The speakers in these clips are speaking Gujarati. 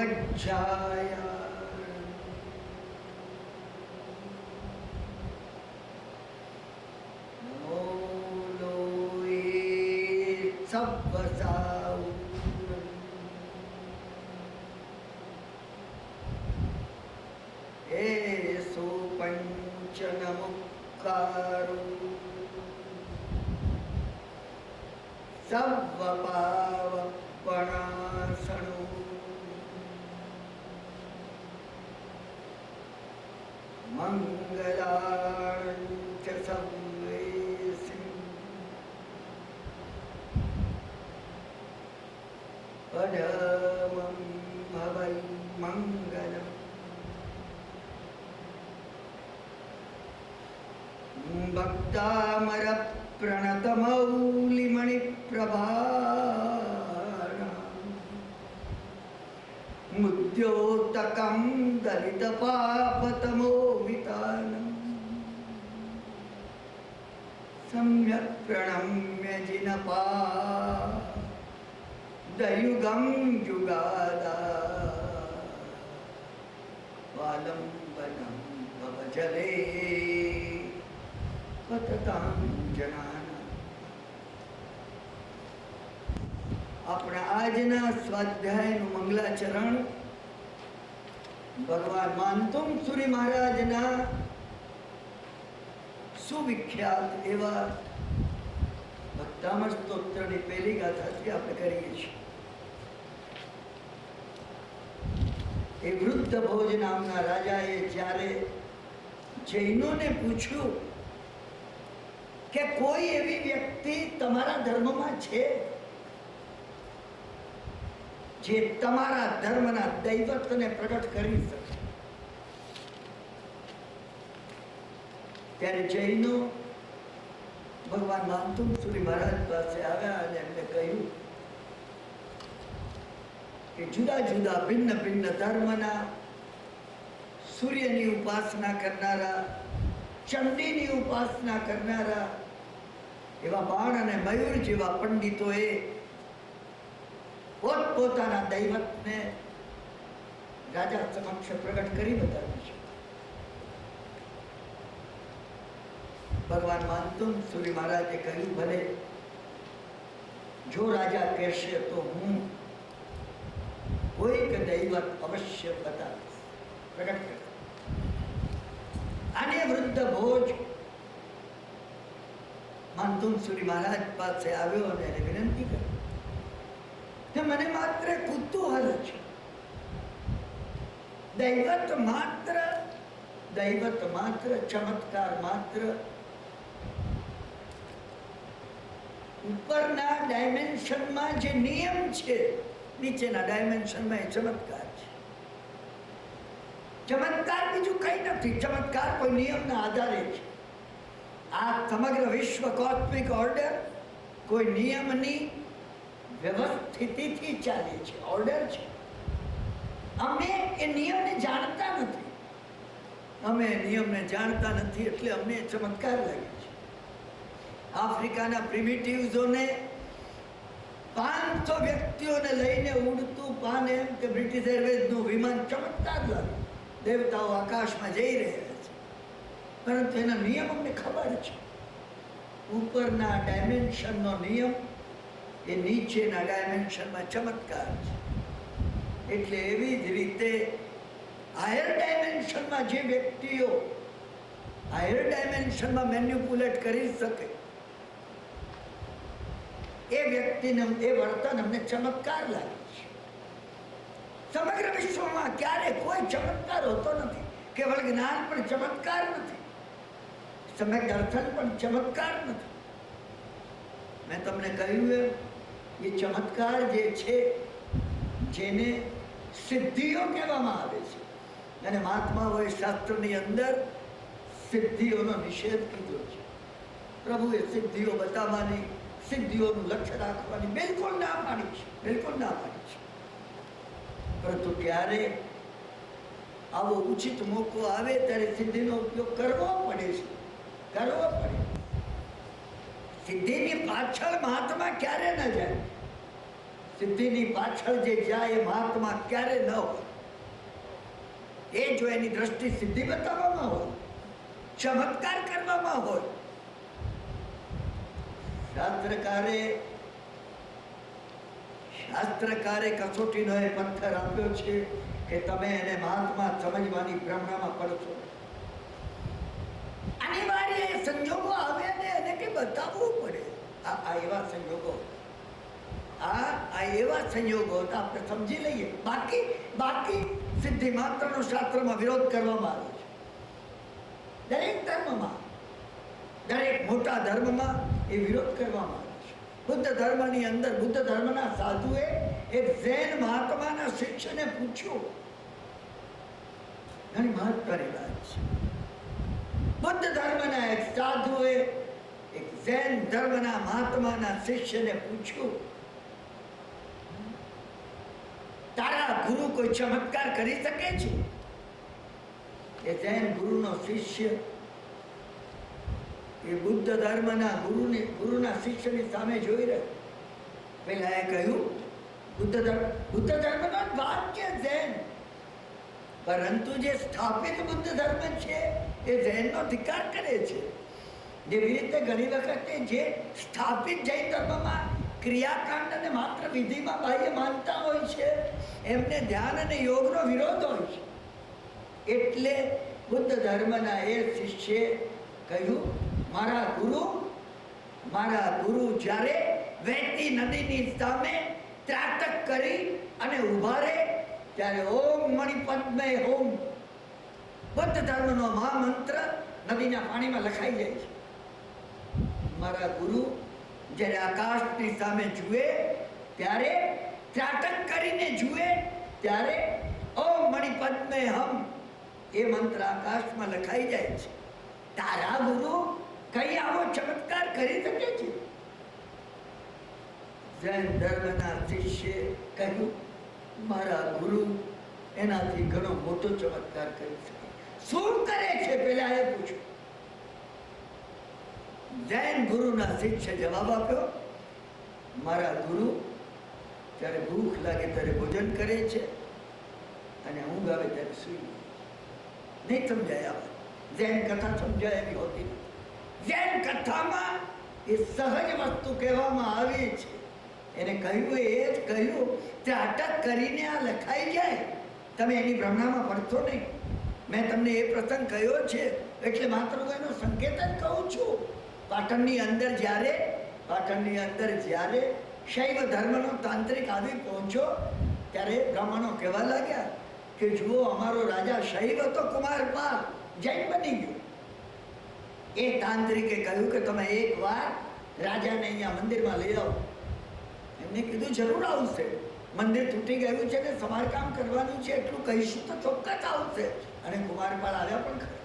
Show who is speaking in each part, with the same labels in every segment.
Speaker 1: वज्राय नमो लोये सब्बसाऊ एसो पंचनमुक्कारो सर्वपावपणासनो मंगलांच सर्वेषु परमं भवै मंगलम् भक्तामर प्रणतमौलिमणिप्रभाणां मुद्योतकं दलितपापतमोवितानं सम्यक् प्रणम्य जिनपादयुगं युगादा वालम्बनं भवजले अपना आजना स्वाध्याय मंगलाचरण भगवान मानतुम सूरी महाराज ना सुविख्यात एवा भक्तामर स्तोत्र ની પહેલી ગાથાથી આપણે કરીએ છીએ। એ વૃદ્ધ ભોજ નામના રાજાએ જ્યારે જૈનોને પૂછ્યું કે કોઈ એવી વ્યક્તિ તમારા ધર્મમાં છે જે તમારા ધર્મના દૈવતને પ્રગટ કરી શકે, ત્યારે જૈનો ભગવાન માનતુમ સુરી મહારાજ પાસે આવ્યા અને એમને કહ્યું કે જુદા જુદા ભિન્ન ભિન્ન ધર્મના સૂર્યની ઉપાસના કરનારા, ચંડીની ઉપાસના કરનારા એવા બાણ અને મયુર જેવા પંડિતોએ પોતપોતાના દૈવતને રાજા સમક્ષ પ્રગટ કરી બતાવ્યું છે। ભગવાન માનતુમ સુરી મહારાજે કહ્યું, ભલે જો રાજા કહેશે તો હું કોઈક દૈવત અવશ્ય બતાવીશ, પ્રગટ કરીશ। આને વૃદ્ધ ભોજ માનતુમ સુરી મહારાજ પાસે આવ્યો અને એને વિનંતી કરી કે મને માત્ર કુતૂહલ છે, દૈવત માત્ર ચમત્કાર માત્ર ઉપરના ડાયમેન્શનમાં જે નિયમ છે નીચેના ડાયમેન્શનમાં એ ચમત્કાર છે। ચમત્કાર બીજું કઈ નથી, ચમત્કાર કોઈ નિયમના આધારે છે। આ સમગ્ર વિશ્વ કોસ્મિક ઓર્ડર કોઈ નિયમની વ્યવસ્થિતિથી ચાલે છે, ઓર્ડર છે। અમે એ નિયમને જાણતા નથી, એટલે અમને ચમત્કાર લાગે છે। આફ્રિકાના પ્રિમિટિવ્સોને 500 વ્યક્તિઓને લઈને ઉડતું પાન એમ કે બ્રિટિશ એરવેઝનું વિમાન ચમત્કાર લાગે, દેવતાઓ આકાશમાં જઈ રહ્યા છે, પરંતુ એના નિયમ અમને ખબર છે। ઉપરના ડાયમેન્શનનો નિયમ એ નીચેના ડાયમેન્શનમાં ચમત્કાર છે। એટલે એવી જ રીતે હાયર ડાયમેન્શનમાં જે વ્યક્તિઓ હાયર ડાયમેન્શનમાં મેન્યુપ્યુલેટ કરી શકે એ વ્યક્તિને એ વર્તન અમને ચમત્કાર લાગે છે। સમગ્ર વિશ્વમાં ક્યારે કોઈ ચમત્કાર હોતો નથી, કેવળ જ્ઞાન પણ ચમત્કાર નથી, સમ્યક દર્શન પણ ચમત્કાર નથી। મેં તમને કહ્યું એ ચમત્કાર જે છે જેને સિદ્ધિઓ કહેવામાં આવે છે, અને મહાત્માઓએ શાસ્ત્રની અંદર સિદ્ધિઓનો નિષેધ કીધો છે। પ્રભુએ સિદ્ધિઓ બતાવવાની, સિદ્ધિઓનું લક્ષ્ય રાખવાની બિલકુલ ના પાડી છે, બિલકુલ ના પાડી છે। પરંતુ ત્યારે આવો ઉચિત મોકો આવે ત્યારે સિદ્ધિનો ઉપયોગ કરવો પડે છે, કરવો પડે। સિદ્ધિની પાછળ મહાત્મા ક્યારે ન જાય, સિદ્ધિની પાછળ જે જાય એ મહાત્મા ક્યારે ન હોય. એ જો એની દ્રષ્ટિ સિદ્ધિ બતાવવામાં હોય, ચમત્કાર કરવામાં હોય. શાસ્ત્રકારે કસોટીનો એ પથ્થર આપ્યો છે કે તમે એને મહાત્મા સમજવાની ભ્રમણામાં પડશો. અનિવાર્ય એ સંજોગો આવે ને એને કે બતાવવું પડે. આ એવા સંજોગો, આ એવા સંજોગો આપણે સમજી લઈએ. બાકી સિદ્ધિ માત્રનો શાસ્ત્રમાં વિરોધ કરવામાં આવે છે. દરેક ધર્મમાં, દરેક મોટા ધર્મમાં એ વિરોધ કરવામાં આવે છે. બુદ્ધ ધર્મની અંદર બુદ્ધ ધર્મના સાધુએ એક જૈન મહાત્માના શિષ્યને પૂછ્યું. ઘણી મહત્વની વાત છે. બુદ્ધ ધર્મના એક સાધુએ એક જૈન ધર્મના મહાત્માના શિષ્યને પૂછ્યું, તારા ગુરુ કોઈ ચમત્કાર કરી શકે છે? એ જૈન ગુરુનો શિષ્ય એ બુદ્ધ ધર્મના ગુરુના શિષ્યની સામે જોઈ રહ્યો. પેલા એ કહ્યું, બુદ્ધ ધર્મનો વાક્ય જૈન, પરંતુ જે સ્થાપિત બુદ્ધ ધર્મ છે એ જૈનનો ધિક્કાર કરે છે. જેવી રીતે ઘણી વખતે જે સ્થાપિત જૈન ધર્મમાં ક્રિયાકાંડ અને માત્ર વિધિમાં બાહ્ય માનતા હોય છે, એમને ધ્યાન અને યોગનો વિરોધ હોય છે. એટલે બુદ્ધ ધર્મના એ શિષ્યે કહ્યું, મારા ગુરુ જ્યારે વહેતી નદીની સામે ત્રાટક કરી અને ઉભા રહે ત્યારે ઓમ મણિપદ્મે ઓમ, બુદ્ધ ધર્મનો મહામંત્ર નદીના પાણીમાં લખાઈ જાય છે. મારા ગુરુ જ્યારે આકાશની સામે જુએ ત્યારે ત્રાટક કરીને જુએ ત્યારે ઓમ મણિપદ્મે હમ એ મંત્ર આકાશમાં લખાઈ જાય છે. તારા ગુરુ કઈ આવો ચમત્કાર કરી શકે છે? જૈન ધર્મના શિષ્યે કહ્યું, મારા ગુરુ એનાથી ઘણો મોટો ચમત્કાર કરી શકે. શું કરે છે પેલા એ પૂછ્યું. જૈન ગુરુના શિષ્ય જવાબ આપ્યો, મારા ગુરુ જ્યારે ભૂખ લાગે ત્યારે ભોજન કરે છે અને ઊંઘ આવે ત્યારે સુઈ. નહીં સમજાય આવે. જૈન કથા સમજાય એવી હોતી નથી. જૈન કથામાં એ સહજ વસ્તુ કહેવામાં આવી છે. એને કહ્યું એ જ કહ્યું, ત્રાટક કરીને આ લખાઈ જાય. તમે એની ભ્રમણામાં પડશો નહીં. મેં તમને એ પ્રસંગ કહ્યો છે એટલે માત્ર એનો સંકેત જ કહું છું. પાટણની અંદર જ્યારે શૈવ ધર્મનો તાંત્રિક આવી પહોંચ્યો ત્યારે બ્રાહ્મણો કહેવા લાગ્યા કે જુઓ, અમારો રાજા શૈવ હતો, કુમારપાલ જૈન બની ગયો. એ તાંત્રિકે કહ્યું કે તમે એકવાર રાજાને અહીંયા મંદિરમાં લઈ આવો. એમને કીધું જરૂર આવશે. મંદિર તૂટી ગયું છે ને સમારકામ કરવાનું છે, એટલું કહીશું તો ચોક્કસ આવશે. અને કુમારપાલ આવ્યા પણ ખરા.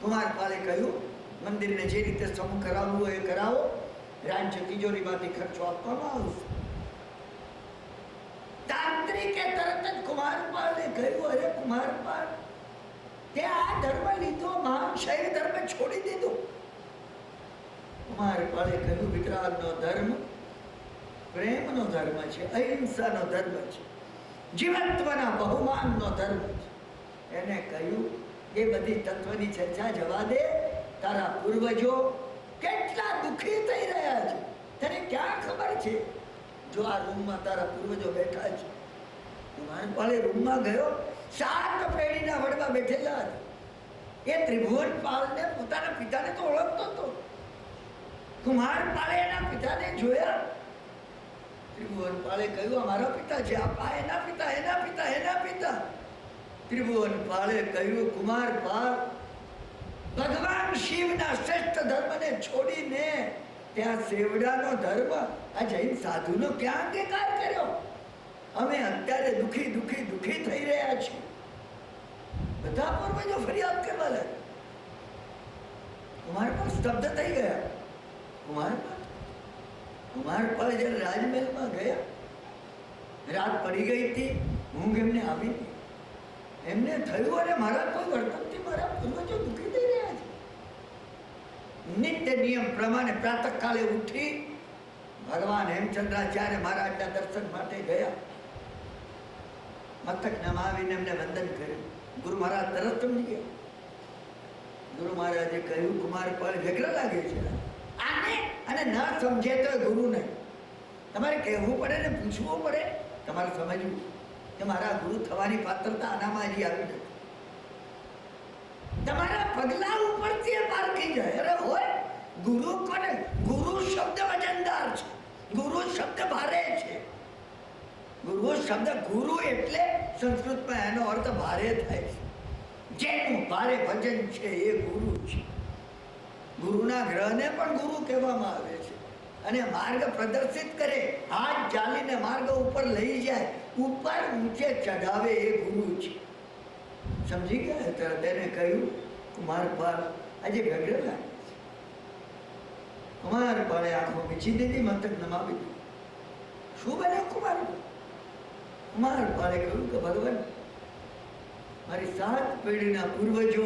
Speaker 1: કુમારપાલે કહ્યું, મંદિરને જે રીતે સમૂહ કરાવવું હોય એ કરાવો, રાજ્ય તિજોરીમાંથી ખર્ચો આપવામાં આવશે. તાંત્રિકે તરત જ કુમારપાલને કહ્યું, અરે કુમારપાલ, તે આ ધર્મ લીધો, મહાન શૈવ ધર્મ છોડી દીધો. કુમારપાલે કહ્યું, વિતરાગનો ધર્મ પ્રેમનો ધર્મ છે, અહિંસાનો ધર્મ છે, જીવત્વના બહુમાનનો ધર્મ છે. એને કહ્યું, એ બધી તત્વની ચર્ચા જવા દે. તારા પૂર્વજો કેટલા દુઃખી થઈ રહ્યા છે તને ક્યાં ખબર છે? જો આ રૂમમાં તારા પૂર્વજો બેઠા છે. કુમારપાલે રૂમમાં ગયો, 7 પેઢીના વડવા બેઠેલા હતા. એ ત્રિભુવનપાલને પોતાના પિતાને તો ઓળખતો હતો. કુમારપાલે એના પિતાને જોયા. ત્રિભુવનપાલે કહ્યું, અમારા પિતા છે. આ એના પિતા. ત્રિભુવનપાલે કહ્યું, કુમારપાલ, ભગવાન શિવના શ્રેષ્ઠ ધર્મને છોડીને ત્યાં સેવડાનો ધર્મ આ જૈન સાધુનો ક્યાં અંગીકાર કર્યો? અમે અત્યારે દુઃખી થઈ રહ્યા છીએ. બધા પૂર્વજો ફરિયાદ કરવા લાગ્યા. કુમારપાલ સ્તબ્ધ થઈ ગયા. કુમારપાલ જયારે રાજમહેલમાં ગયા, રાત પડી ગઈ હતી, ઊંઘ એમને આવી. એમને થયું, અરે મારા કોઈ વર્તનથી મારા પૂર્વજો દુઃખી થઈ રહ્યા છે. નિત્ય નિયમ પ્રમાણે પ્રાતઃકાલે ઉઠી ભગવાન હેમચંદ્રાચાર્ય મહારાજના દર્શન માટે ગયા. મસ્તક નમાવીને એમને વંદન કર્યું. ગુરુ મહારાજ તરત સમજી ગયા. ગુરુ મહારાજે કહ્યું, કુમારપાળ વ્યગ્ર લાગે છે આને, અને ન સમજે તો ગુરુ નહીં. તમારે કહેવું પડે ને પૂછવું પડે. તમારે સમજવું કે મારા ગુરુ થવાની પાત્રતા આનામાં હજી આવી નથી. તમારા પગલા ઉપરથી એ પારખી જાય. અરે હોય ગુરુ કોને? ગુરુ શબ્દ વજનદાર છે, ગુરુ શબ્દ ભારે છે. ગુરુ શબ્દ ગુરુ એટલે સંસ્કૃતમાં એનો અર્થ ભારે થાય છે. જેનું ભારે ભજન છે એ ગુરુ છે. ગુરુના ગ્રહને પણ ગુરુ કહેવામાં આવે છે. અને માર્ગ પ્રદર્શિત કરે, હાથ ચાલીને માર્ગ ઉપર લઈ જાય, ઉપર ઊંચે ચઢાવે એ ગુરુ છે. સમજી ગયા? તરત એને કહ્યું, કુમારપાળ આજે ગગડે લાગે છે. કુમારપાળે આંખો મીચી દીધી, મસ્તક નમાવી દીધું. શું બન્યું કુમારપાળ? કુમારપાળે કહ્યું કે ભગવાન, મારી 7 પેઢીના પૂર્વજો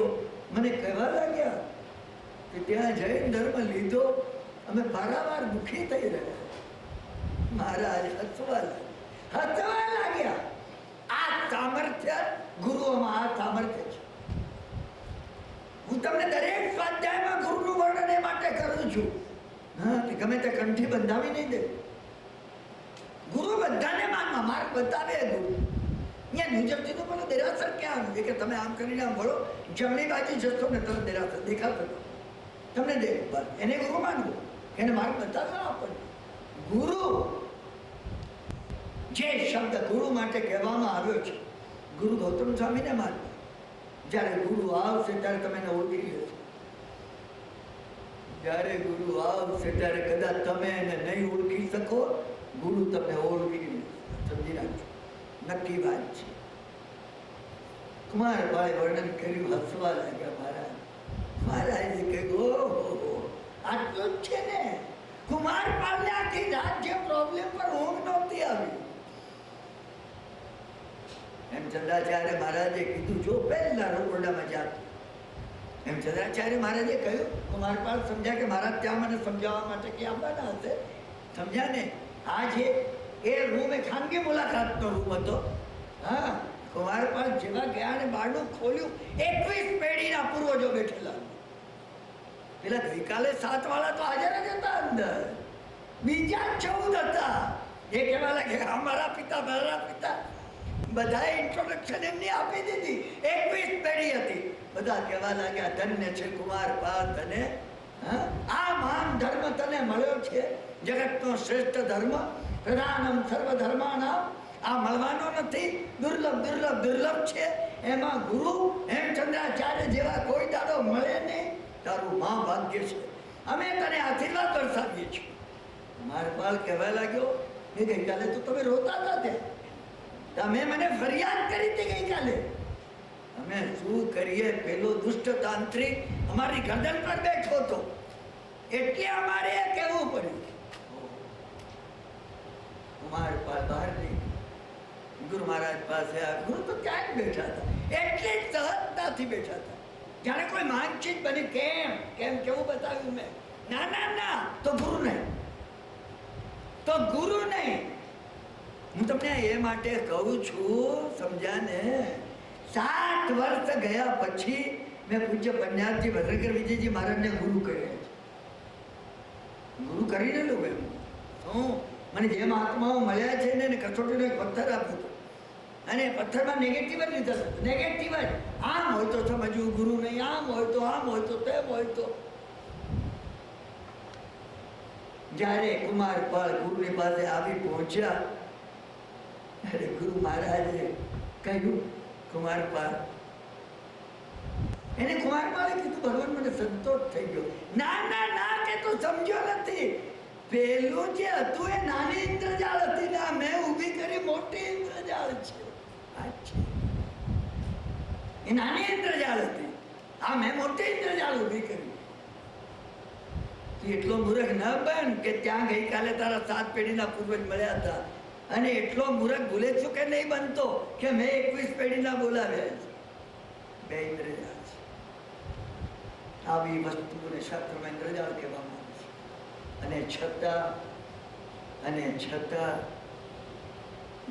Speaker 1: મને કહેવા લાગ્યા કે ત્યાં જૈન ધર્મ લીધો, અમે પારાવાર દુઃખી થઈ રહ્યા. મહારાજ હસવા લાગ્યા. આ સામર્થ્ય ગુરુઓમાં, આ સામર્થ્ય છે. હું તમને દરેક સ્વાધ્યાયમાં ગુરુનું વર્ણન એ માટે કરું છું. હા, ગમે તે કંઠી બંધાવી નહીં દે. ગુરુ બધાને માનવા, માર્ગ બતાવે ગુરુ. અહીંયા ન્યૂજર્સીનું પણ દેરાસર ક્યાં આવ્યું કે તમે આમ કરીને આમ વળો, જમણી બાજુ જશો ને તમે દેરાસર દેખાતો તમને દે. એને ગુરુ માનવું, એને માર્ગ બતાવજો આપણને. ગુરુ જે શબ્દ ગુરુ માટે કહેવામાં આવ્યો છે, ગુરુ ગૌતમ સ્વામીને માનવા. જ્યારે ગુરુ આવશે ત્યારે તમે એને ઓળખી લેશો. જ્યારે ગુરુ આવશે ત્યારે કદાચ તમે એને નહીં ઓળખી શકો, ગુરુ તમને ઓળખી લેશે. સમજી રાખજો, નક્કી વાત છે. કુમારપાળે વર્ણન કર્યું, હસવા લાગ્યા મહારાજ. મહારાજે કહ્યું, ઓહો આટલું જ છે ને? કુમારપાળને આખી રાત જે પ્રોબ્લેમ પર ઊંઘ નહોતી આવી. હેમચંદ્રાચાર્ય મહારાજે કીધું, જો પહેલા રોકડામાં જાત. હેમચંદ્રાચાર્ય મહારાજે કહ્યું, કુમારપાળ સમજ્યા કે મહારાજ ત્યાં મને સમજાવવા માટે કે આવવાના હશે. સમજ્યા ને? આ જે એ રૂમ એ ખાનગી મુલાકાતનો રૂમ હતો. હા, કુમારપાળ જેવા ગયા અને બારણું ખોલ્યું, 21 પેઢીના પૂર્વજો બેઠેલા. પેલા ગઈકાલે 7 વાળા તો હાજર જ હતા અંદર, બીજા 14 હતા. એ કહેવા લાગે અમારા પિતા, મારા પિતા, બધાએ ઇન્ટ્રોડક્શન એમની આપી દીધી. 21 પેઢી હતી. બધા કહેવા લાગ્યા, ધન્ય છે કુમારપાળ તને. આ મહાન ધર્મ તને મળ્યો છે, જગતનો શ્રેષ્ઠ ધર્મ, પ્રધાનમ સર્વ ધર્માનામ. આ મળવાનો નથી, દુર્લભ દુર્લભ દુર્લભ છે. એમાં ગુરુ હેમચંદ્રાચાર્ય જેવા કોઈ દાડો મળે નહીં. તારું મહાભાગ્ય છે. અમે તને આશીર્વાદ દર્શાવીએ છીએ. કુમારપાળ કહેવા લાગ્યો, એ ગઈકાલે તો તમે રોતા હતા ત્યાં, તમે મને ફરિયાદ કરી હતી ગઈકાલે. અમે શું કરીએ? પેલો દુષ્ટ તાંત્રિક અમારી ગરદન પર બેઠો હતો, એટલે અમારે કહેવું પડ્યું. કુમારપાળ બહાર નીકળી, ગુરુ મહારાજ પાસે આ ગુરુ તો ક્યાં જ બેઠા હતા, એટલે જ સહજતાથી બેઠા હતા. જાણે કોઈ માનચિત બની. કેમ કેમ કેવું બતાવ્યું મેં? ના ના ના, તો ગુરુ નહીં, તો ગુરુ નહીં. હું તમને એ માટે કહું છું, સમજ્યા ને? 7 વર્ષ ગયા પછી મેં પૂજ્ય પંજાબજી ભદ્રકર વિજયજી મહારાજને ગુરુ કર્યા છે. ગુરુ કરીને લો એમ. હું મને જે મહાત્માઓ મળ્યા છે ને, કસોટીનો એક પથ્થર આપ્યો હતો, અને પથ્થરમાં નેગેટિવ જ લીધા હતા. નેગેટિવ જ. આમ હોય તો સમજવું ગુરુ નહીં, આમ હોય તો, આમ હોય તો, તેમ હોય તો. જ્યારે કુમારપાળ ગુરુની પાસે આવી પહોંચ્યા, અરે ગુરુ મહારાજે કહ્યું, કુમારપાળ, એને કુમારપાળે કીધું, ભગવાન મને સંતોષ થઈ ગયો. ના ના ના, કે તું સમજ્યો નથી. પેલું જે હતું એ નાની ઇન્દ્રજાળ હતી ને, મેં ઊભી કરી મોટી ઇન્દ્રજાળ છે. એ નાની ઇન્દ્રજાળ હતી, આ મેં મોટી ઇન્દ્રજાળ ઊભી કરી. એટલો મૂર્ખ ન બન કે ત્યાં ગઈકાલે તારા 7 પેઢીના પૂર્વજ મળ્યા હતા, અને એટલો મૂર્ખ ભૂલે છું કે નહીં બનતો કે મેં 21 પેઢીના બોલાવ્યા છે. 2 ઇન્દ્રજાળ છે. આવી વસ્તુને શાસ્ત્રમાં ઇન્દ્રજાળ કહેવામાં આવે છે. અને છતાં અને છતાં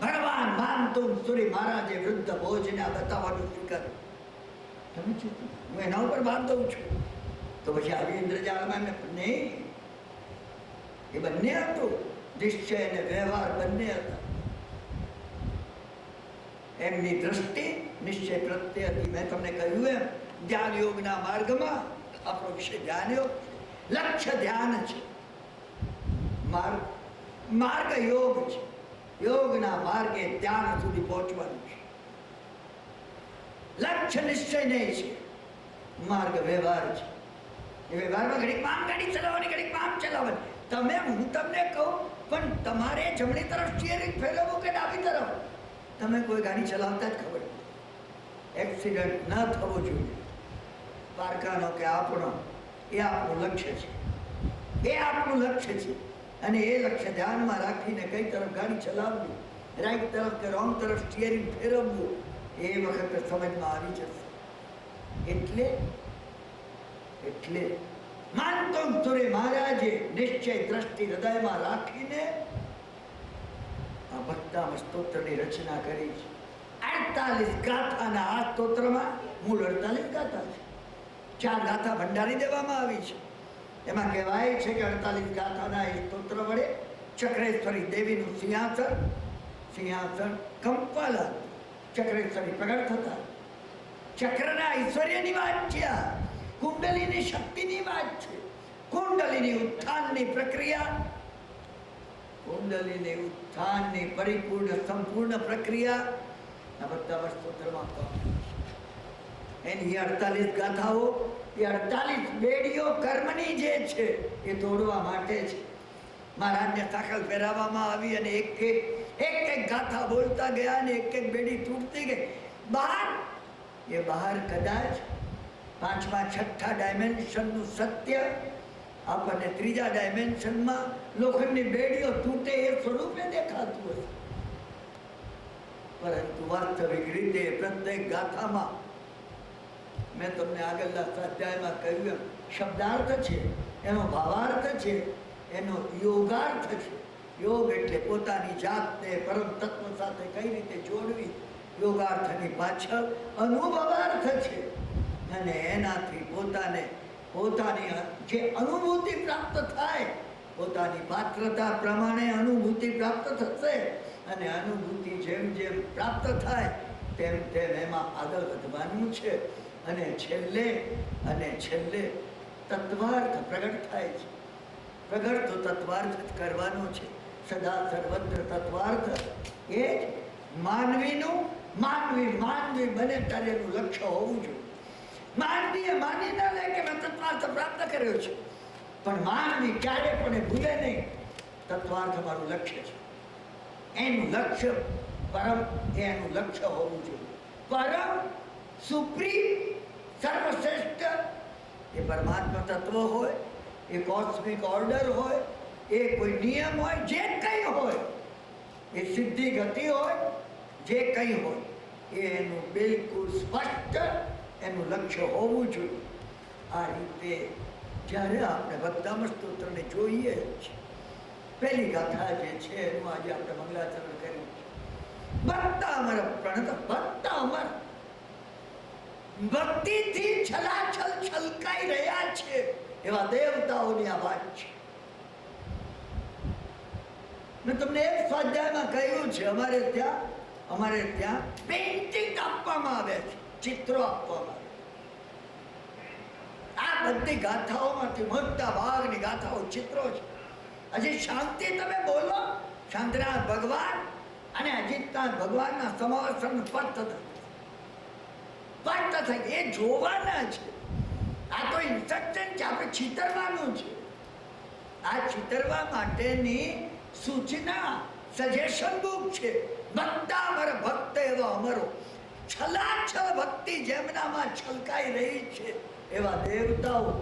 Speaker 1: ભગવાન ભાનતુમ સુરી મહારાજે વૃદ્ધ ભોજને આ બતાવવાનું સ્વીકાર્યું. તમે ચૂકી, હું એના ઉપર ભાર દઉં છું. તો પછી આવી ઇન્દ્રજાળમાં નહીં, એ બંને હતું, નિશ્ચય અને વ્યવહાર બંને હતા. એમની દ્રષ્ટિ નિશ્ચય પ્રત્યે હતી. મેં તમને કહ્યું એમ ધ્યાન યોગના માર્ગમાં આપણો વિષય ધ્યાન યોગ, લક્ષ્ય ધ્યાન છે, માર્ગ યોગ છે. યોગના માર્ગે ધ્યાન સુધી પહોંચવાનું છે. લક્ષ્ય નિશ્ચય નહીં છે, માર્ગ વ્યવહાર છે. એ વ્યવહારમાં ઘડીક આમ ગાડી ચલાવવાની, ઘડીક આમ ચલાવવાની. તમે, હું તમને કહું, પણ તમારે જમણી તરફ સ્ટીયરિંગ ફેરવવું કે ડાબી તરફ, તમે કોઈ ગાડી ચલાવતા જ ખબર એક્સિડન્ટ ન થવો જોઈએ. પારકાનો કે આપણો, એ આપણું લક્ષ્ય છે, એ આપણું લક્ષ્ય છે. અને એ લક્ષ્ય ધ્યાનમાં રાખીને કઈ તરફ ગાડી ચલાવવી, રાઈટ તરફ કે રોંગ તરફ સ્ટીયરિંગ ફેરવવું, એ વખતે સમજમાં આવી જશે. એટલે માનતોમ સુરે મહારાજે નિશ્ચય દ્રષ્ટિ હૃદયમાં રાખીને આ ભક્તામ સ્તોત્રની રચના કરી છે. 48 ગાથાના આ સ્તોત્રમાં મૂળ 48 ગાથા છે. 4 ગાથા ભંડારી દેવામાં આવી છે. એમાં કહેવાય છે કે 48 ગાથાના એ સ્તોત્ર વડે ચક્રેશ્વરી દેવીનું સિંહાસન કંપાલા, ચક્રેશ્વરી પ્રગટ થતા. ચક્રના ઐશ્વર્યની વાત છે, કુંડલીની શક્તિની વાત છે. કુંડલીની ઉત્થાનની પ્રક્રિયા, કુંડલીની ઉત્થાનની પરિપૂર્ણ સંપૂર્ણ પ્રક્રિયા આ બધા સ્તોત્રમાં એની 48 ગાથાઓ, એ 48 બેડીઓ કર્મની જે છે એ તોડવા માટે છે. મહારાજને સાકલ પહેરાવવામાં આવી અને એક ગાથા બોલતા ગયા અને એક બેડી તૂટતી ગઈ. બહાર કદાચ 5મા 6ઠા ડાયમેન્શનનું સત્ય આપણને 3જા ડાયમેન્શનમાં લોખંડની બેડીઓ તૂટે એ સ્વરૂપે દેખાતું હશે, પરંતુ વાસ્તવિક રીતે પ્રત્યેક ગાથામાં મેં તમને આગળના સ્વાધ્યાયમાં કહ્યું એમ શબ્દાર્થ છે, એનો ભાવાર્થ છે, એનો યોગાર્થ છે. યોગ એટલે પોતાની જાતને પરમ તત્વ સાથે કઈ રીતે જોડવી. યોગાર્થની પાછળ અનુભવાર્થ છે, અને એનાથી પોતાની જે અનુભૂતિ પ્રાપ્ત થાય, પોતાની પાત્રતા પ્રમાણે અનુભૂતિ પ્રાપ્ત થશે, અને અનુભૂતિ જેમ જેમ પ્રાપ્ત થાય તેમ તેમ એમાં આગળ વધવાનું છે. અને છેલ્લે તત્વાર્થ પ્રગટ થાય છે. પ્રગટ તો તત્વાર્થ જ કરવાનો છે, સદા સર્વત્ર તત્વાર્થ. એ જ માનવી બને ત્યારે એનું લક્ષ્ય હોવું જોઈએ. માનવીએ માની ના લે કે મેં તત્વાર્થ પ્રાપ્ત કર્યો છે, પણ માનવી ક્યારે પણ ભૂલે નહીં તત્વાર્થ મારું લક્ષ્ય છે. એનું લક્ષ્ય પરમ, એનું લક્ષ્ય હોવું જોઈએ. પરમ, સુપ્રીમ, સર્વશ્રેષ્ઠ એ પરમાત્મા તત્વ હોય, એ કોસ્મિક ઓર્ડર હોય, એ કોઈ નિયમ હોય, જે કંઈ હોય, એ સિદ્ધિ ગતિ હોય, જે કંઈ હોય, એનું બિલકુલ સ્પષ્ટ એનું લક્ષ્ય હોવું જોઈએ. આ રીતે જ્યારે આપણે ભક્તામ સ્તોત્રને જોઈએ છીએ, પહેલી ગાથા જે છે એનું આજે આપણે મંગલાચરણ કર્યું. ભક્તા અમર પ્રણત, ભક્તા અમર, ભક્તિથી છલાછલ છલકાઈ રહ્યા છે એવા દેવતાઓની આ વાત છે. મેં તમને એક સ્વાધ્યાયમાં કહ્યું છે, અમારે ત્યાં પેઇન્ટિંગ આપવામાં આવે છે, ચિત્રો આપવામાં આવે. આ બધી ગાથાઓમાંથી મોટા ભાગની ગાથાઓ ચિત્રો છે. હજી શાંતિ તમે બોલો, શાંતિનાથ ભગવાન અને અજીતનાથ ભગવાનના સમાવેશન સ્પષ્ટ થઈ એ જોવાના છે. આ તો ઇન્સ્ટ્રક્શન છે, આપણે ચિતરવાનું છે. આ ચિતરવા માટેની સૂચના, સજેશન બુક છે. ભક્તા અમર, ભક્ત એવા અમરો, છલાછલ ભક્તિ જેમનામાં છલકાઈ રહી છે એવા દેવતાઓ.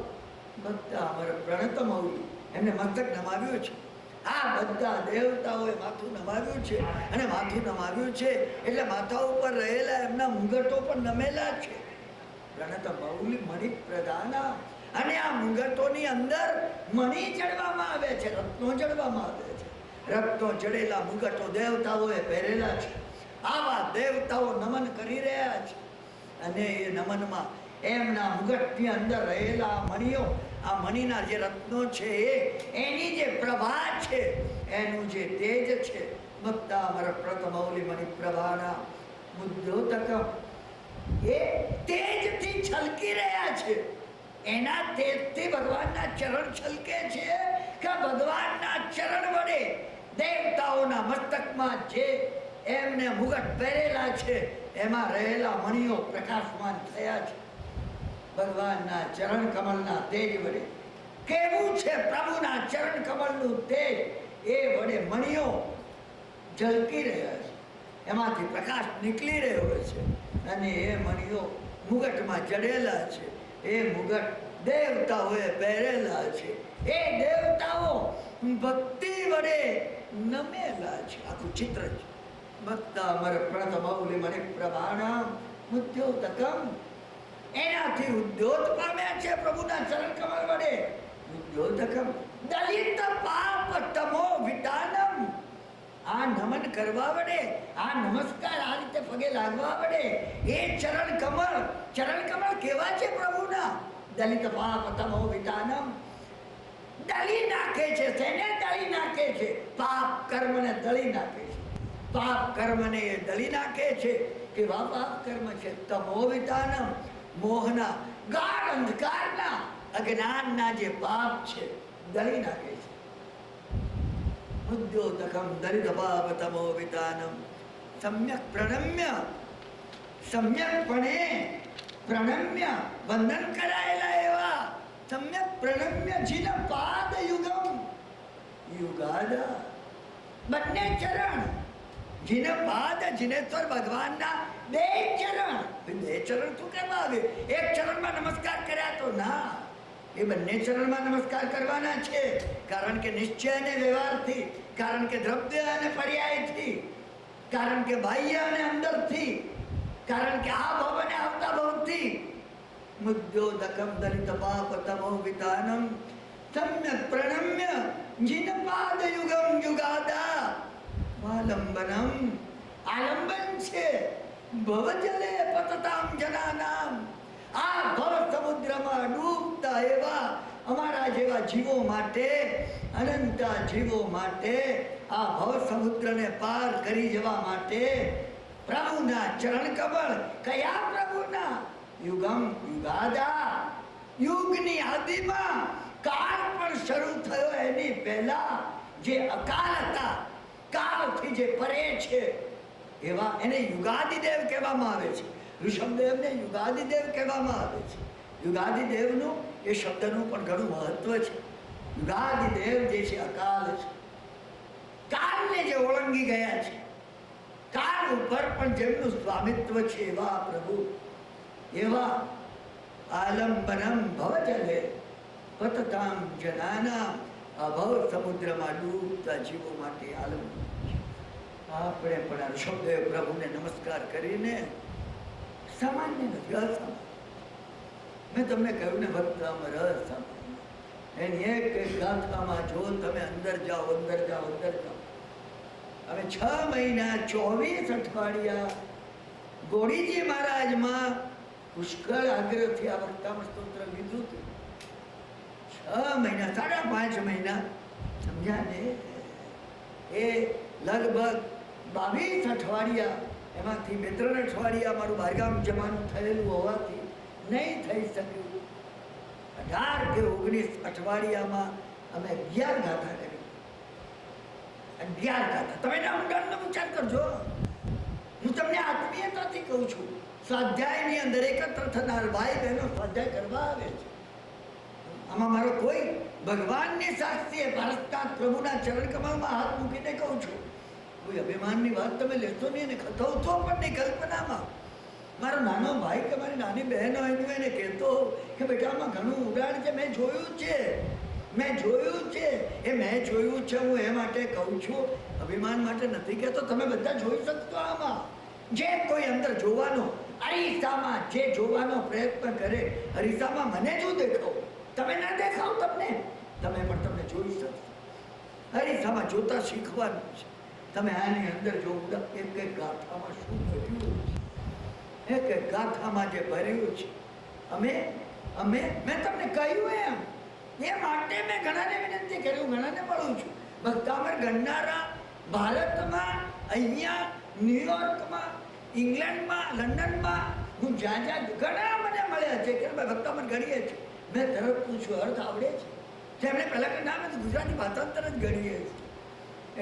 Speaker 1: ભક્તા અમર પ્રણત મૌલી, એમને મસ્તક નમાવ્યું છે. આ બધા દેવતાઓએ માથું નમાવ્યું છે, અને માથું નમાવ્યું છે એટલે માથા ઉપર રહેલા એમના મુંગટો પણ નમેલા છે. પ્રણત મૌલી મણિ પ્રધાના, અને આ મુંગટોની અંદર મણિ જડવામાં આવે છે, રત્નો જડવામાં આવે છે. રત્નો જડેલા મુગટો દેવતાઓએ પહેરેલા છે. આવા દેવતાઓ નમન કરી રહ્યા છે અને એ નમનમાં એમના મુગટની અંદર રહેલા મણિઓ, આ મણિના જે રત્નો છે એની જે પ્રભા છે, એનું જે તેજ છે, મત્તામર પ્રતમૌલી મણિ પ્રભાના મુદ્યોતકમ, એ તેજથી છલકી રહ્યા છે. એના તેજથી ભગવાનના ચરણ છલકે છે કે ભગવાનના ચરણ વડે દેવતાઓના મસ્તકમાં જે એમને મુગટ પહેરેલા છે એમાં રહેલા મણિઓ પ્રકાશમાન થયા છે ભગવાનના ચરણ કમળના તેજ વડે. કેવું છે પ્રભુના ચરણ કમળનું તેજ? એ વડે મણિઓ ઝલકી રહ્યા છે, એમાંથી પ્રકાશ નીકળી રહ્યો છે અને એ મણિઓ મુગટમાં જડેલા છે. એ મુગટ દેવતાઓએ પહેરેલા છે. એ દેવતાઓ ભક્તિ વડે નમેલા છે. આખું ચિત્ર છે. મત્તામર પ્રતમૌલી મણિ પ્રભાણામ મુદ્યોતકમ, એનાથી ઉદ્યોત પામ્યા છે પ્રભુના ચરણ કમળ વડે. ઉદ્યોતકમ દલિત પાપ તમો વિતાનમ, આ નમન કરવા વડે, આ નમસ્કાર આ રીતે પગે લાગવા વડે એ ચરણ કમળ કેવા છે પ્રભુના? દલિત પાપ તમો વિતાનમ, દળી નાખે છે. તેને દળી નાખે છે? પાપ કર્મને દળી નાખે છે. પાપ કર્મને એ દળી નાખે છે. કેવા પાપ કર્મ છે? તમો વિતાનમ, મોહના ગાઢ અંધકારના અજ્ઞાનના જે પાપ છે દળી નાખે છે. ઉદ્યોતકમ દલિત પાપ તમો વિતાનમ સમ્યક પ્રણમ્ય, સમ્યકપણે પ્રણમ્ય વંદન કરાયેલા એવા સમ્યક પ્રણમ્ય જીન પાદ યુગમ યુગાદા, બંને ચરણ જીન પાદ, જીનેશ્વર ભગવાનના બે ચરણ. બે ચરણ શું કરવા આવે? એક ચરણમાં નમસ્કાર કર્યા તો ના, એ બંને ચરણમાં નમસ્કાર કરવાના છે. કારણ કે નિશ્ચય અને વ્યવહારથી, કારણ કે દ્રવ્ય અને પર્યાયથી, કારણ કે બાહ્ય અને અંદરથી, કારણ કે આ ભવ અને આવતા ભવથી. મુદ્યોતકમ દલિત પાપ તમો વિતાનમ સમ્યક પ્રણમ્ય જીન પાદ યુગમ યુગાદા આલંબનમ, આલંબન છે. ભવજલે પતતામ જનાનામ, આ ભવ સમુદ્રમાં ડૂબતા એવા અમારા જેવા જીવો માટે, અનંત જીવો માટે, આ ભવ સમુદ્રને પાર કરી જવા માટે પ્રભુના ચરણ કમળ. કયા પ્રભુના? યુગમ યુગાદા, યુગની આદિમાં કાળ પણ શરૂ થયો એની પહેલા જે અકાળ હતા, કાળથી જે પરે છે એવા એને યુગાદિદેવ કહેવામાં આવે છે. ઋષભદેવને યુગાદિદેવ કહેવામાં આવે છે. યુગાદિદેવનું એ શબ્દનું પણ ઘણું મહત્વ છે. યુગાદિદેવ જે છે અકાલ છે, કાળને જે ઓળંગી ગયા છે, કાળ ઉપર પણ જેમનું સ્વામિત્વ છે એવા પ્રભુ, એવા આલંબનમ ભવજલે પતતામ જનાનામ, અભવ સમુદ્રમાં ડૂબતા જીવો માટે આલંબન. આપણે પણ આ ઋષભદેવ પ્રભુને નમસ્કાર કરીને સામાન્ય નથી, અસામાન્ય. મેં તમને કહ્યું ને ભક્તમાં અસામાન્ય. એની એક એક ગાથામાં જો તમે અંદર જાઓ, અંદર જાઓ, અંદર જાઓ. હવે 6 મહિના 24 અઠવાડિયા ગોળીજી મહારાજમાં પુષ્કળ આગ્રહથી આ વક્તામૃત સ્તોત્ર લીધું હતું. 6 મહિના, 5.5 મહિના, સમજ્યા ને? એ લગભગ 22 અઠવાડિયા, એમાંથી 2-3 અઠવાડિયા મારું બહારગામ જવાનું થયેલું હોવાથી નહીં થઈ શક્યું. 18 કે 19 અઠવાડિયામાં અમે 11 ગાથા કરી. 11 ગાથા. તમે એના ઊંડાણનો વિચાર કરજો. હું તમને આત્મીયતાથી કહું છું. સ્વાધ્યાયની અંદર એકત્ર થનાર ભાઈ બહેનો સ્વાધ્યાય કરવા આવે છે. આમાં મારો કોઈ ભગવાનની સાક્ષી ભારતના પ્રભુના ચરણ કમળમાં હાથ મૂકીને કહું છું. કોઈ અભિમાનની વાત તમે લેશો નહીં અને ખતવતો પણ નહીં કલ્પનામાં. મારો નાનો ભાઈ કે મારી નાની બહેનો એને કહેતો કે બેટા આમાં ઘણું ઉડાણ છે, મેં જોયું છે, મેં જોયું છે. એ મેં જોયું છે હું એ માટે કહું છું, અભિમાન માટે નથી કહેતો. તમે બધા જોઈ શકશો. આમાં જે કોઈ અંદર જોવાનો, અરીસામાં જે જોવાનો પ્રયત્ન કરે, અરીસામાં મને જો દેખાવ, તમે ના દેખાવ, તમને તમે પણ તમને જોઈ શકશો. હરીસામાં જોતા શીખવાનું છે. તમે આની અંદર જો એક એક ગાથામાં શું ભર્યું છે, એક એક ગાથામાં જે ભર્યું છે. મેં તમને કહ્યું એ માટે મેં ઘણાને વિનંતી કર્યું, ઘણાને મળું છું. ભક્તામર ગણનારા ભારતમાં, અહીંયા ન્યુયોર્કમાં, ઇંગ્લેન્ડમાં, લંડનમાં, હું જ્યાં જ્યાં ઘણા મને મળ્યા છે કે ભાઈ ભક્તામર ગણીએ છીએ. મેં તરત પૂછ્યું અર્થ આવડે છે? તેમણે પહેલાં કે ના મેં ગુજરાતી ભાષાંતર જ ગણીએ છીએ.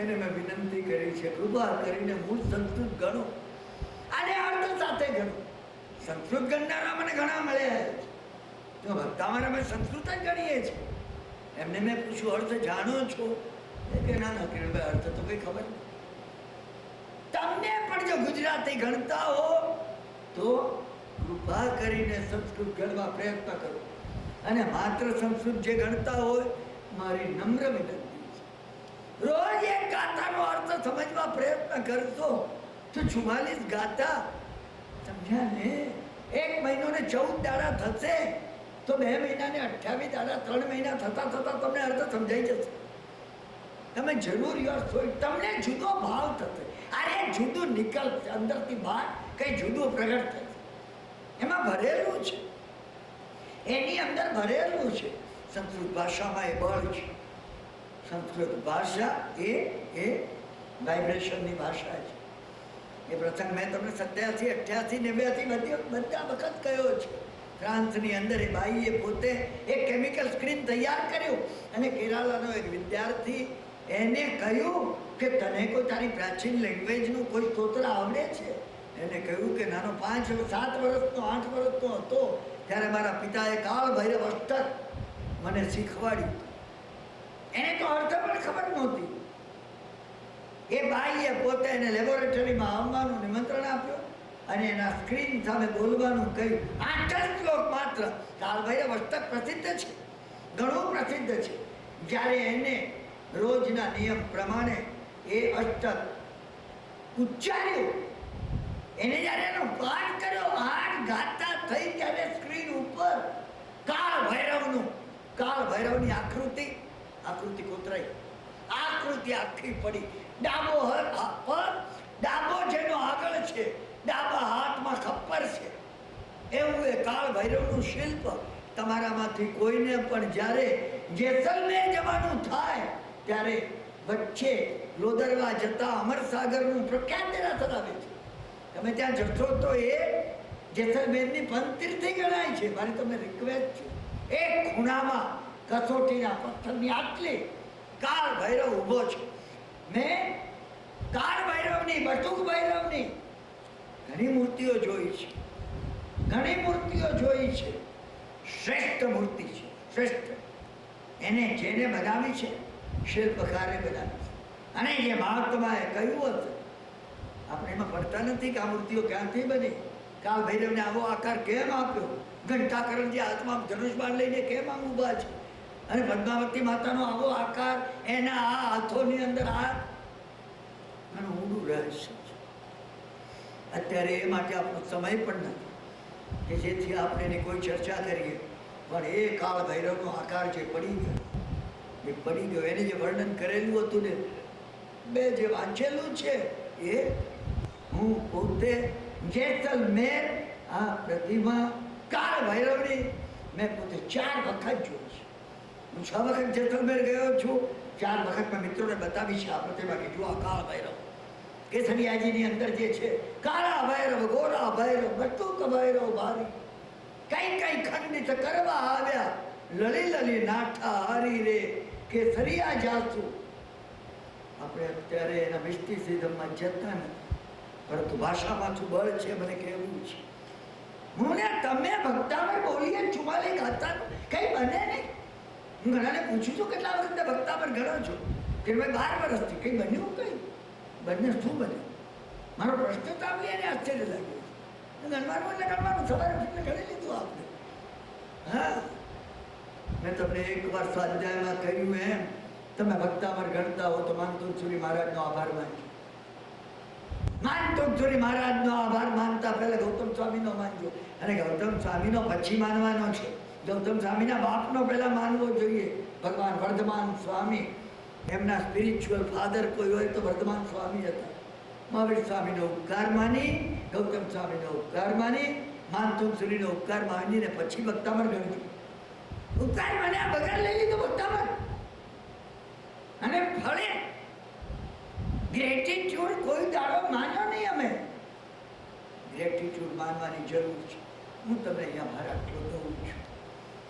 Speaker 1: એને મેં વિનંતી કરી છે કૃપા કરીને મૂળ સંસ્કૃત ગણો અને અર્થ સાથે ગણો. સંસ્કૃત ગણનારા મને ઘણા મળ્યા છે. જો ભક્તામર અમે સંસ્કૃત જ ગણીએ છીએ. એમને મેં પૂછ્યું અર્થ જાણો છો? કે ના ના કિરણભાઈ અર્થ તો કઈ ખબર નહીં. તમને પણ જો ગુજરાતી ગણતા હો તો કૃપા કરીને સંસ્કૃત ગણવા પ્રયત્ન કરો. અને માત્ર સંસ્કૃત જે ગણતા હોય મારી નમ્ર વિનંતી છે, રોજ એક ગાથાનો અર્થ સમજવા પ્રયત્ન કરશો તો 44 ગાથા સમજ્યા ને? 1 મહિનો ને 14 દાડા થશે તો 2 મહિના ને 28 દાડા, 3 મહિના થતા થતા તમને અર્થ સમજાઈ જશે. તમે જરૂરિયાત હોય તમને જુદો ભાવ થશે. અરે જુદું નીકળશે અંદરથી બહાર, કઈ જુદું પ્રગટ થશે. એમાં ભરેલું છે, એની અંદર ભરેલું છે. સંસ્કૃત ભાષામાં એ બળ છે. સંસ્કૃત ભાષા એ વાઇબ્રેશનની ભાષા છે. એ પ્રસંગ મેં તમને 87, 88, 89 બધા વખત કહ્યો છે. ફ્રાન્સની અંદર એ બાઈએ પોતે એક કેમિકલ સ્ક્રીન તૈયાર કર્યું અને કેરાલાનો એક વિદ્યાર્થી એને કહ્યું કે તને કોઈ તારી પ્રાચીન લેંગ્વેજનું કોઈ સ્તોત્ર આવડે છે? એને કહ્યું કે નાનો 5, 7 વર્ષનો, 8 વર્ષનો હતો ત્યારે મારા પિતાએ કાળ ભૈરવ અષ્ટક મને શીખવાડ્યું. એને તો અર્થ પણ ખબર નહોતી. એ બાઈએ પોતે એને લેબોરેટરીમાં આવવાનું નિમંત્રણ આપ્યું અને એના સ્ક્રીન સામે બોલવાનું કહ્યું. 8 શ્લોક માત્ર. કાળ ભૈરવ અષ્ટક પ્રસિદ્ધ છે, ઘણું પ્રસિદ્ધ છે. જ્યારે એને રોજના નિયમ પ્રમાણે એ અષ્ટક ઉચ્ચાર્યું, એને જ્યારે એનો પાઠ કર્યો, 8 ગાથા થઈ ત્યારે સ્ક્રીન ઉપર કાળ ભૈરવની આકૃતિ કોતરાઈ. આકૃતિ આખી પડી. ડાબો જેનો આગળ છે, ડાબા હાથમાં ખપ્પર છે, એવું એ કાળ ભૈરવનું શિલ્પ. તમારામાંથી કોઈને પણ જ્યારે જેસલમેર જવાનું થાય ત્યારે વચ્ચે લોદરવા જતા અમરસાગરનું પ્રખ્યાત દેરાસર આવે છે. તમે ત્યાં જશો તો એ જેસલમેરની પંતીર્થી ગણાય છે. મારી તમને રિક્વેસ્ટ છે, એક ખૂણામાં કસોટીના પથ્થરની આટલી કાળ ભૈરવ ઊભો છે. મેં કાળ ભૈરવની, બટુક ભૈરવની ઘણી મૂર્તિઓ જોઈ છે, શ્રેષ્ઠ મૂર્તિ છે, શ્રેષ્ઠ. એને જેને બનાવી છે શિલ્પકારે બનાવી છે. અને જે મહાત્માએ કહ્યું હતું, આપણે એમાં પડતા નથી કે આ મૂર્તિઓ ક્યાંથી બની, કાળ ભૈરવને આવો આકાર કેમ આપ્યો, ઘંટાકરણજી હાથમાં ધનુષબાણ લઈને કેમ આમ ઊભા છે, અને પદ્માવતી માતાનો આવો આકાર, એના આ હાથોની અંદર આ ઘણું ઊંડું રહસ્ય છે. અત્યારે એ માટે આપણો સમય પણ નથી કે જેથી આપણે એની કોઈ ચર્ચા કરીએ. પણ એ કાળ ભૈરવનો આકાર જે પડી ગયો, એને જે વર્ણન કરેલું હતું ને, બે જે વાંચેલું છે એ હું પોતે જેસલમેર આ પ્રતિમા કાળ ભૈરવની મેં પોતે 4 વખત જોઈ છે. હું 6 વખત જેસલમેર ગયો છું. 4 વખત મેં મિત્રોને બતાવી છે આ પ્રતિમા કે જો આ કાળ ભૈરવ કેસરિયાજીની અંદર જે છે, કાળા ભૈરવ, ગોરા ભૈરવ, બટુક ભૈરવ ભારી, કઈ ખંડિત કરવા આવ્યા, લલી નાઠા હારી રે કેસરિયા જાસુ. આપણે અત્યારે એના મિસ્ટિસિઝમમાં જતા નથી, પરંતુ ભાષામાંથી બળ છે મને કહેવું છે. હું ને તમે ભક્તામર બોલીએ 44 ગાથા કઈ બને નહીં. હું ઘણાને પૂછું છું કેટલા વખત ભક્તામર ગણો છો કે ભાઈ 12 વર્ષથી કઈ બન્યું? કઈ બંને શું બન્યું? મારો પ્રશ્ન તો આપણે એને આશ્ચર્ય લાગ્યું. ગણવાનું એટલે ગણવાનું, સવારે ઉઠીને ગણી લીધું આપણે. હા, મેં તમને એકવાર સ્વાધ્યાયમાં કહ્યું એમ, તમે ભક્તામર ગણતા હો તો માનતોષસુરી મહારાજનો આભાર માનજો. માનતોષસુરી મહારાજનો આભાર માનતા પહેલા ગૌતમ સ્વામીનો માનજો. અને ગૌતમ સ્વામીનો પછી માનવાનો છે. ગૌતમ સ્વામીના બાપનો પહેલા માનવો જોઈએ, ભગવાન વર્ધમાન સ્વામી. એમના સ્પિરિચ્યુઅલ ફાધર કોઈ હોય તો વર્ધમાન સ્વામી હતા. મહાવીર સ્વામીનો ઉપકાર માની, ગૌતમ સ્વામીનો ઉપકાર માની, માનતુમ સુરીનો ઉપકાર માનીને પછી ભક્તામર ગણ્યું. ઉપકાર માન્યા વગર લઈ લીધો ભક્તામર. અને ફળે ગ્રેટિટ્યુડ કોઈ દાડો માન્યો નહીં. અમે ગ્રેટિટ્યુડ માનવાની જરૂર છે. હું તમને અહીંયા મારા કહું છું,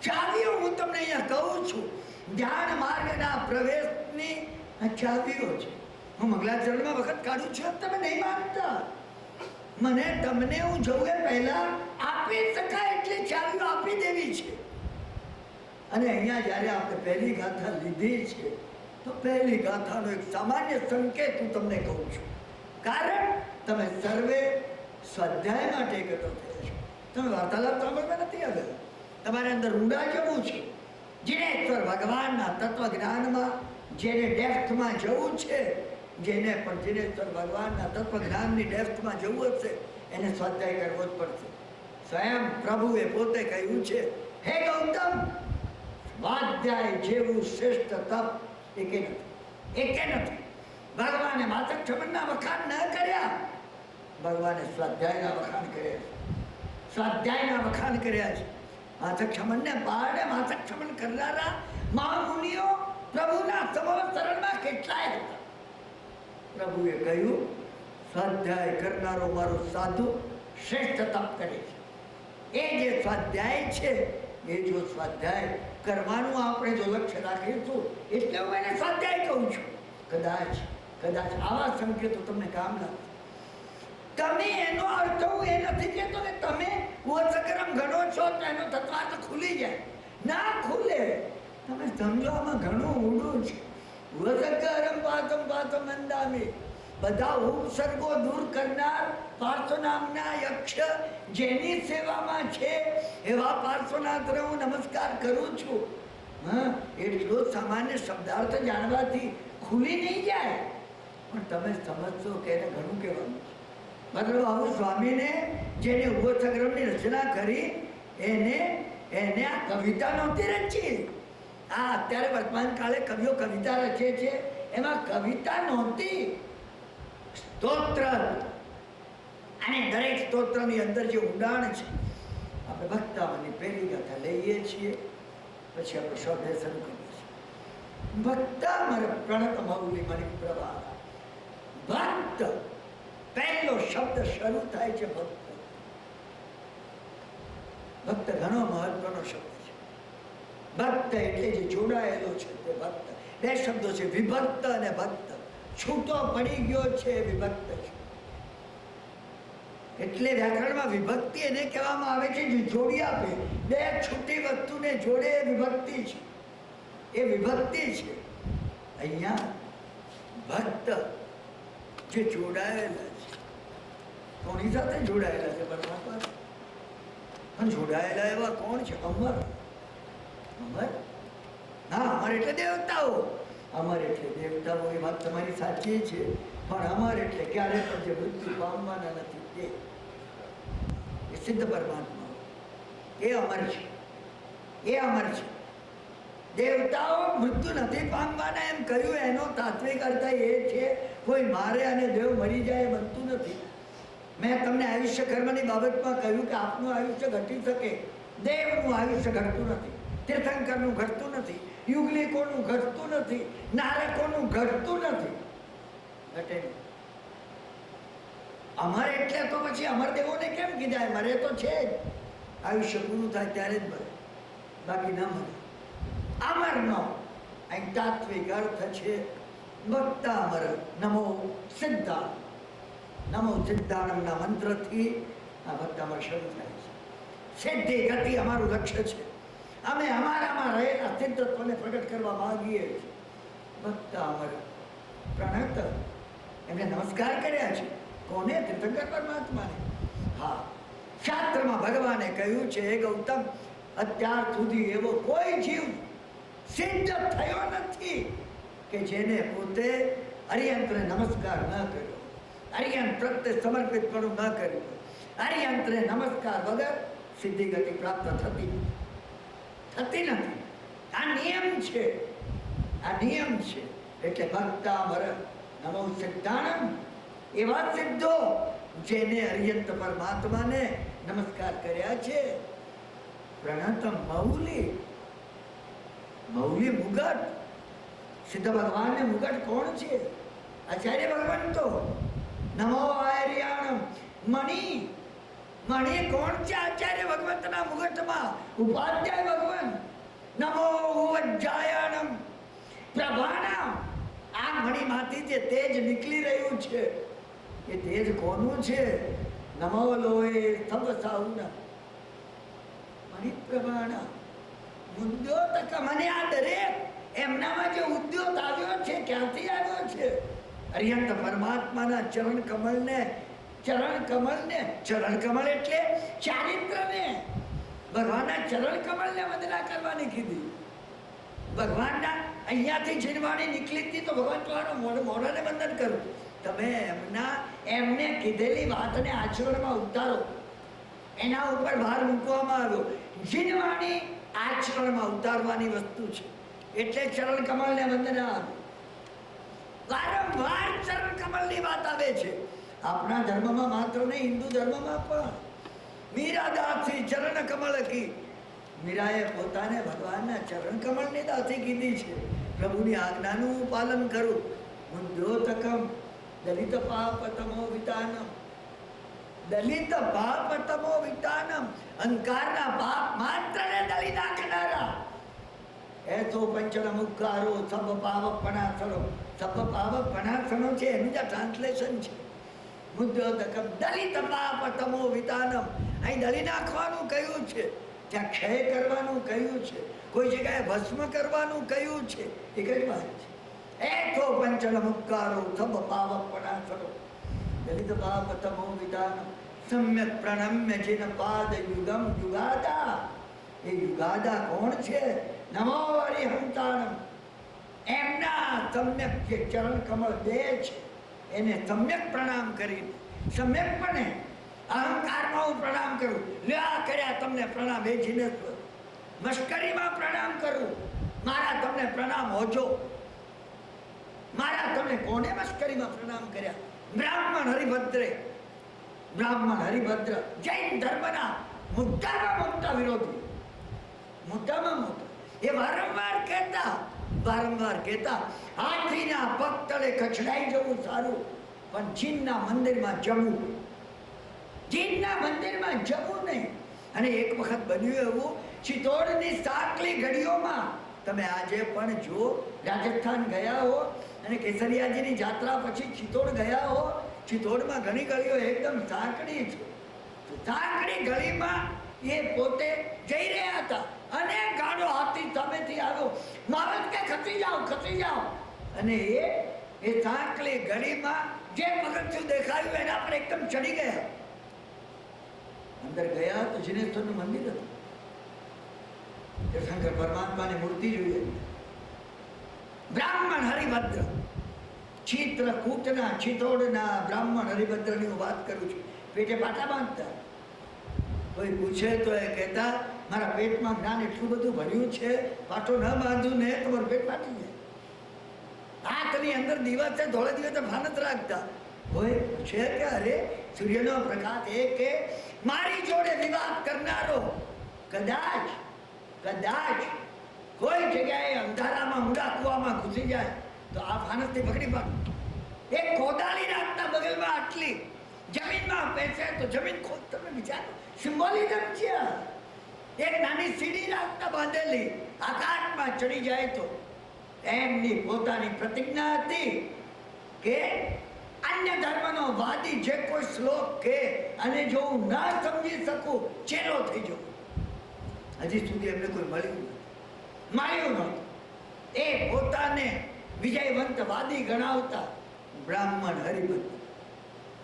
Speaker 1: ચાવીઓ હું તમને અહીંયા કહું છું. ધ્યાન માર્ગના પ્રવેશની ચાવીઓ છે. હું મંગલાચરણમાં વખત કાઢું છું, તમે નહીં માનતા. મને તમને હું જવું એ પહેલા આપી શકાય એટલે ચાવીઓ આપી દેવી છે. અને અહીંયા જ્યારે આપણે પહેલી ગાથા લીધી છે તો પહેલી ગાથાનો એક સામાન્ય સંકેત હું તમને કહું છું. કારણ તમે સર્વે સ્વાધ્યાય માટે એકત્ર થયા છો. તમે વાર્તાલાપ સાંભળવા નથી આવ્યા. તમારે અંદર ઊંડા જવું છે. જીનેશ્વર ભગવાનના તત્વજ્ઞાનમાં જેને ડેપ્થમાં જવું છે, જેને પણ જીનેશ્વર ભગવાનના તત્વજ્ઞાનની ડેપ્થમાં જવું હશે એને સ્વાધ્યાય કરવો જ પડશે. સ્વયં પ્રભુએ પોતે કહ્યું છે, હે ગૌતમ, સ્વાધ્યાય જેવું શ્રેષ્ઠ તપ એકે નથી. ભગવાને માતક છમનના વખાણ ન કર્યા, ભગવાને સ્વાધ્યાયના વખાણ કર્યા છે. સ્વાધ્યાયના વખાણ કર્યા છે. માતક છમનને બાળને માતક છમન કરનારા મહામુનિઓ પ્રભુના સમવસરણમાં કેટલાય હતા. પ્રભુએ કહ્યું, સ્વાધ્યાય કરનારો મારો સાધુ શ્રેષ્ઠ તપ કરે છે. એ જે સ્વાધ્યાય છે, એ જો સ્વાધ્યાય કરવાનું આપણે જો લક્ષ્ય રાખીશું, એટલે હું એને સ્વાધ્યાય કહું છું. કદાચ આવા સંકેતો તમને કામ લાગે. તમે એનો અર્થ હું એ નથી કહેતો કે તમે વસકરમ ગણો છો તો એનો તત્વાર્થ ખુલી જાય. ના ખુલે. તમે સમજો આમાં ઘણું ઊંડું છે. વસકરમ પાતમ પાતમ મંદામી, બધા ઉપસર્ગો દૂર કરનાર પાર્શ્વનામના યક્ષ જેની સેવામાં છે એવા પાર્શ્વનાથને હું નમસ્કાર કરું છું. એટલો સામાન્ય શબ્દાર્થ જાણવાથી ખુલી નહીં જાય, પણ તમે સમજશો કે એને ઘણું કહેવાનું છે. મતલબ આવું સ્વામીને જેને ઉભોસગ્રમની રચના કરી એને આ કવિતા નહોતી રચી. આ અત્યારે વર્તમાન કાળે કવિઓ કવિતા રચે છે, એમાં કવિતા નહોતી, સ્તોત્ર. અને દરેક સ્તોત્રની અંદર જે ઊંડાણ છે, આપણે ભક્તાઓની પહેલી ગાથા લઈએ છીએ, પછી આપણે શબ્દ શરૂ કરીએ છીએ. ભક્તા મારે પ્રણત મૌલી મણિ પ્રવાહ. ભક્ત પહેલો શબ્દ શરૂ થાય છે ભક્ત. ભક્ત ઘણો મહત્વનો શબ્દ છે. ભક્ત એટલે જે જોડાયેલો છે તે ભક્ત. બે શબ્દો છે, વિભક્ત અને ભક્ત. છૂટો પડી ગયો છે વિભક્ત છે. એટલે વ્યાકરણમાં વિભક્તિ એને કહેવામાં આવે છે જે જોડી આપે. બે છૂટી વસ્તુને જોડે એ વિભક્તિ છે. એ વિભક્તિ છે. અહીંયા ભક્ત જે જોડાયેલા છે, કોની સાથે જોડાયેલા છે? પરમાત્મા. પણ જોડાયેલા એવા કોણ છે? અમર. અમર ના, અમર એટલે દેવતાઓ. અમર એટલે દેવતાઓ, એ વાત તમારી સાચી છે. પણ અમર એટલે ક્યારે પણ જે મૃત્યુ પામવાના નથી તે સિદ્ધ પરમાત્મા, એ અમર છે. એ અમર છે. દેવતાઓ મૃત્યુ નથી પામવાના એમ કહ્યું, એનો તાત્વિક અર્થ એ છે કોઈ મારે અને દેવ મરી જાય એ બનતું નથી. મેં તમને આયુષ્ય કર્મની બાબતમાં કહ્યું કે આપનું આયુષ્ય ઘટી શકે, દેવનું આયુષ્ય ઘટતું નથી, તીર્થંકરનું ઘટતું નથી, યુગલિકોનું ઘટતું નથી, નારકોનું ઘટતું નથી. ઘટે નહીં. અમર એટલે તો પછી અમરદેવોને કેમ કીધા? મરે તો છે જ, આયુષ્ય પૂરું થાય ત્યારે જ મરે, બાકી ન મરે. અમરનો અહીં તાત્વિક અર્થ છે ભક્તા અમર. નમો સિદ્ધા, નમો સિદ્ધાનંદના મંત્રથી આ ભક્તામર શરૂ થાય છે. સિદ્ધિ ગતિ અમારું લક્ષ્ય છે. અમે અમારામાં રહેલા સિદ્ધત્વને પ્રગટ કરવા માંગીએ છીએ. ભક્તા અમર પ્રણત, એમને નમસ્કાર કર્યા છે. કોને? તીર્થંકર પરમાત્માને. હા, શાસ્ત્રમાં ભગવાને કહ્યું છે, હે ગૌતમ, અત્યાર સુધી એવો કોઈ જીવ સિદ્ધ થયો નથી કે જેને પોતે અરિયંત્રને નમસ્કાર ન કર્યો, અરિયંત્ર પ્રત્યે સમર્પિતપણું ન કર્યું. અરિયંત્રને નમસ્કાર વગર સિદ્ધિ ગતિ પ્રાપ્ત થતી નથી. આ નિયમ છે. આ નિયમ છે. એટલે ભક્તામર નમો સિદ્ધાણમ, એવા સિદ્ધો જેને અર્યંત પરમાત્માને નમસ્કાર કર્યા છે. પ્રણતમ મૌલી, મૌલી મુગટ, સિદ્ધ ભગવાનને મુગટ કોણ છે? આચાર્ય ભગવાન. તો નમો આર્યાણમ મણિ, મણિ કોણ છે આચાર્ય ભગવંતના મુગટમાં? ઉપાધ્યાય ભગવાન. નમો ઉજ્જાયણમ પ્રભાણમ, આ મણિમાંથી જે તેજ નીકળી રહ્યું છે એ તેજ કોનું છે? નમો લોહે સ્તંભ સાહુના મણિપ્રભાણ ઉદ્યોતક. મને આ દરેક એમનામાં જે ઉદ્યોત આવ્યો છે ક્યાંથી આવ્યો છે? અર્યંત પરમાત્માના ચરણ કમળને, ચરણ કમળને, ચરણ કમળ એટલે ચારિત્રને, ભગવાનના ચરણ કમળને વંદના કરવાની કીધી. ભગવાનના અહીંયાથી જીનવાણી નીકળી હતી તો ભગવાન તમારો મોઢાને વંદન કરું. તમે એમને કીધેલી વાતને આચરણમાં ઉતારો, એના ઉપર ભાર મૂકવામાં આવ્યો. જીનવાણી આચરણમાં ઉતારવાની વસ્તુ છે એટલે ચરણ કમળને વંદના આવે. વારંવાર ચરણ કમળની વાત આવે છે. આપણા ધર્મમાં માત્ર નહીં, હિન્દુ ધર્મમાં પણ. મીરા દાસી ચરણ કમળ કી, મીરાએ પોતાને ભગવાનના ચરણ કમળની દાસી કીધી છે. પ્રભુની આજ્ઞાનું પાલન કરું. મુદ્યોતકમ દલિત પાપતમો વિતાનમ, દલિત પાપતમો વિતાનમ, અહંકારના પાપ માત્રને દલી નાખનારા. એ તો પંચન મુખારો સબ પાવક પણાસણો, સબ પાવક પણાસણો છે એનું જે ટ્રાન્સલેશન છે. મુદ્યોતકમ દલિત પાપતમો વિતાનમ, અહીં દલી નાખવાનું કહ્યું છે, ત્યાં ક્ષય કરવાનું કહ્યું છે, કોઈ જગ્યાએ ભસ્મ કરવાનું કહ્યું છે. એક જ વાત છે. એકો પંચન મુક્કારો સબ પાવક પણાસણો દલિત પાપતમો વિતાનમ, સમ્યક પ્રણમ્ય જિન પાદ યુગમ યુગાદા. એ યુગાદા કોણ છે? નમો હરિહંતાણમ, એમના સમ્યક જે ચરણ કમળ દે છે એને સમ્યક પ્રણામ કરી, સમ્યકપણે અહંકારમાં હું પ્રણામ કરું. લ્યા કર્યા તમને પ્રણામ, એ જીનેશ્વર. મશ્કરીમાં પ્રણામ કરું, મારા તમને પ્રણામ હોજો. મારા તમને કોને મશ્કરીમાં પ્રણામ કર્યા? બ્રાહ્મણ હરિભદ્રે, બ્રાહ્મણ હરિભદ્ર જૈન ધર્મના મોટામાં મોટા વિરોધી, મોટામાં મોટા. એ વારંવાર કહેતા હાથીના પગ તળે કચડાઈ જવું સારું, પણ જીનના મંદિરમાં જવું, જીનના મંદિરમાં જવું નહીં. અને એક વખત બન્યું એવું, ચિત્તોડની સાંકલી ઘડીઓમાં, તમે આજે પણ જો રાજસ્થાન ગયા હો અને કેસરિયાજીની જાત્રા પછી ચિત્તોડ ગયા હો, ચિત્તોડમાં ઘણી ગલીઓ એકદમ સાંકડી છે. સાંકડી ગલીમાં એ પોતે જઈ રહ્યા હતા અને ગાડો હાથી સામેથી આવ્યો. મહારાજ કે ખસી જાઓ. અને એ સાંકલી ગલીમાં જે પગથિયું દેખાયું એના પર એકદમ ચડી ગયા. અંદર ગયા તો જીનેશ્વરનું મંદિર હતું. શંકર પરમાત્માની મૂર્તિ જોઈએ. બ્રાહ્મણ હરિભદ્ર, ચિત્રકૂટના ચિત્તોડના બ્રાહ્મણ હરિભદ્રની હું વાત કરું છું. પેટે પાટા બાંધતા. કોઈ પૂછે તો એ કહેતા મારા પેટમાં જ્ઞાન એટલું બધું ભર્યું છે, પાટો ન બાંધું ને તમારું પેટ ફાટી જાય. હાથની અંદર દિવસે ધોળે દિવસે ભાન જ રાખતા. કોઈ પૂછે કે અરે સૂર્યનો પ્રકાશ એ કે મારી જોડે વિવાદ કરનારો કદાચ કોઈ જગ્યાએ અંધારામાં ઊંડા કૂવામાં ઘૂસી જાય તો આ ફાનસથી પકડી પાડે. એક કોદાળી રાખતા બગલમાં, આટલી જમીનમાં બેસે તો જમીન ખોદ. તમે વિચારો, સિમ્બોલિઝમ છે. એક નાની સીડી રાખતા બાંધેલી, આકાશમાં ચડી જાય તો. એમની પોતાની પ્રતિજ્ઞા હતી કે અન્ય ધર્મનો વાદી જે કોઈ શ્લોક કે અને જો હું ના સમજી શકું ચેલો થઈ જાઉં. હજી સુધી એમને કોઈ મળ્યું નહોતું. એ પોતાને વિજયવંત વાદી ગણાવતા બ્રાહ્મણ હરિભદ્ર.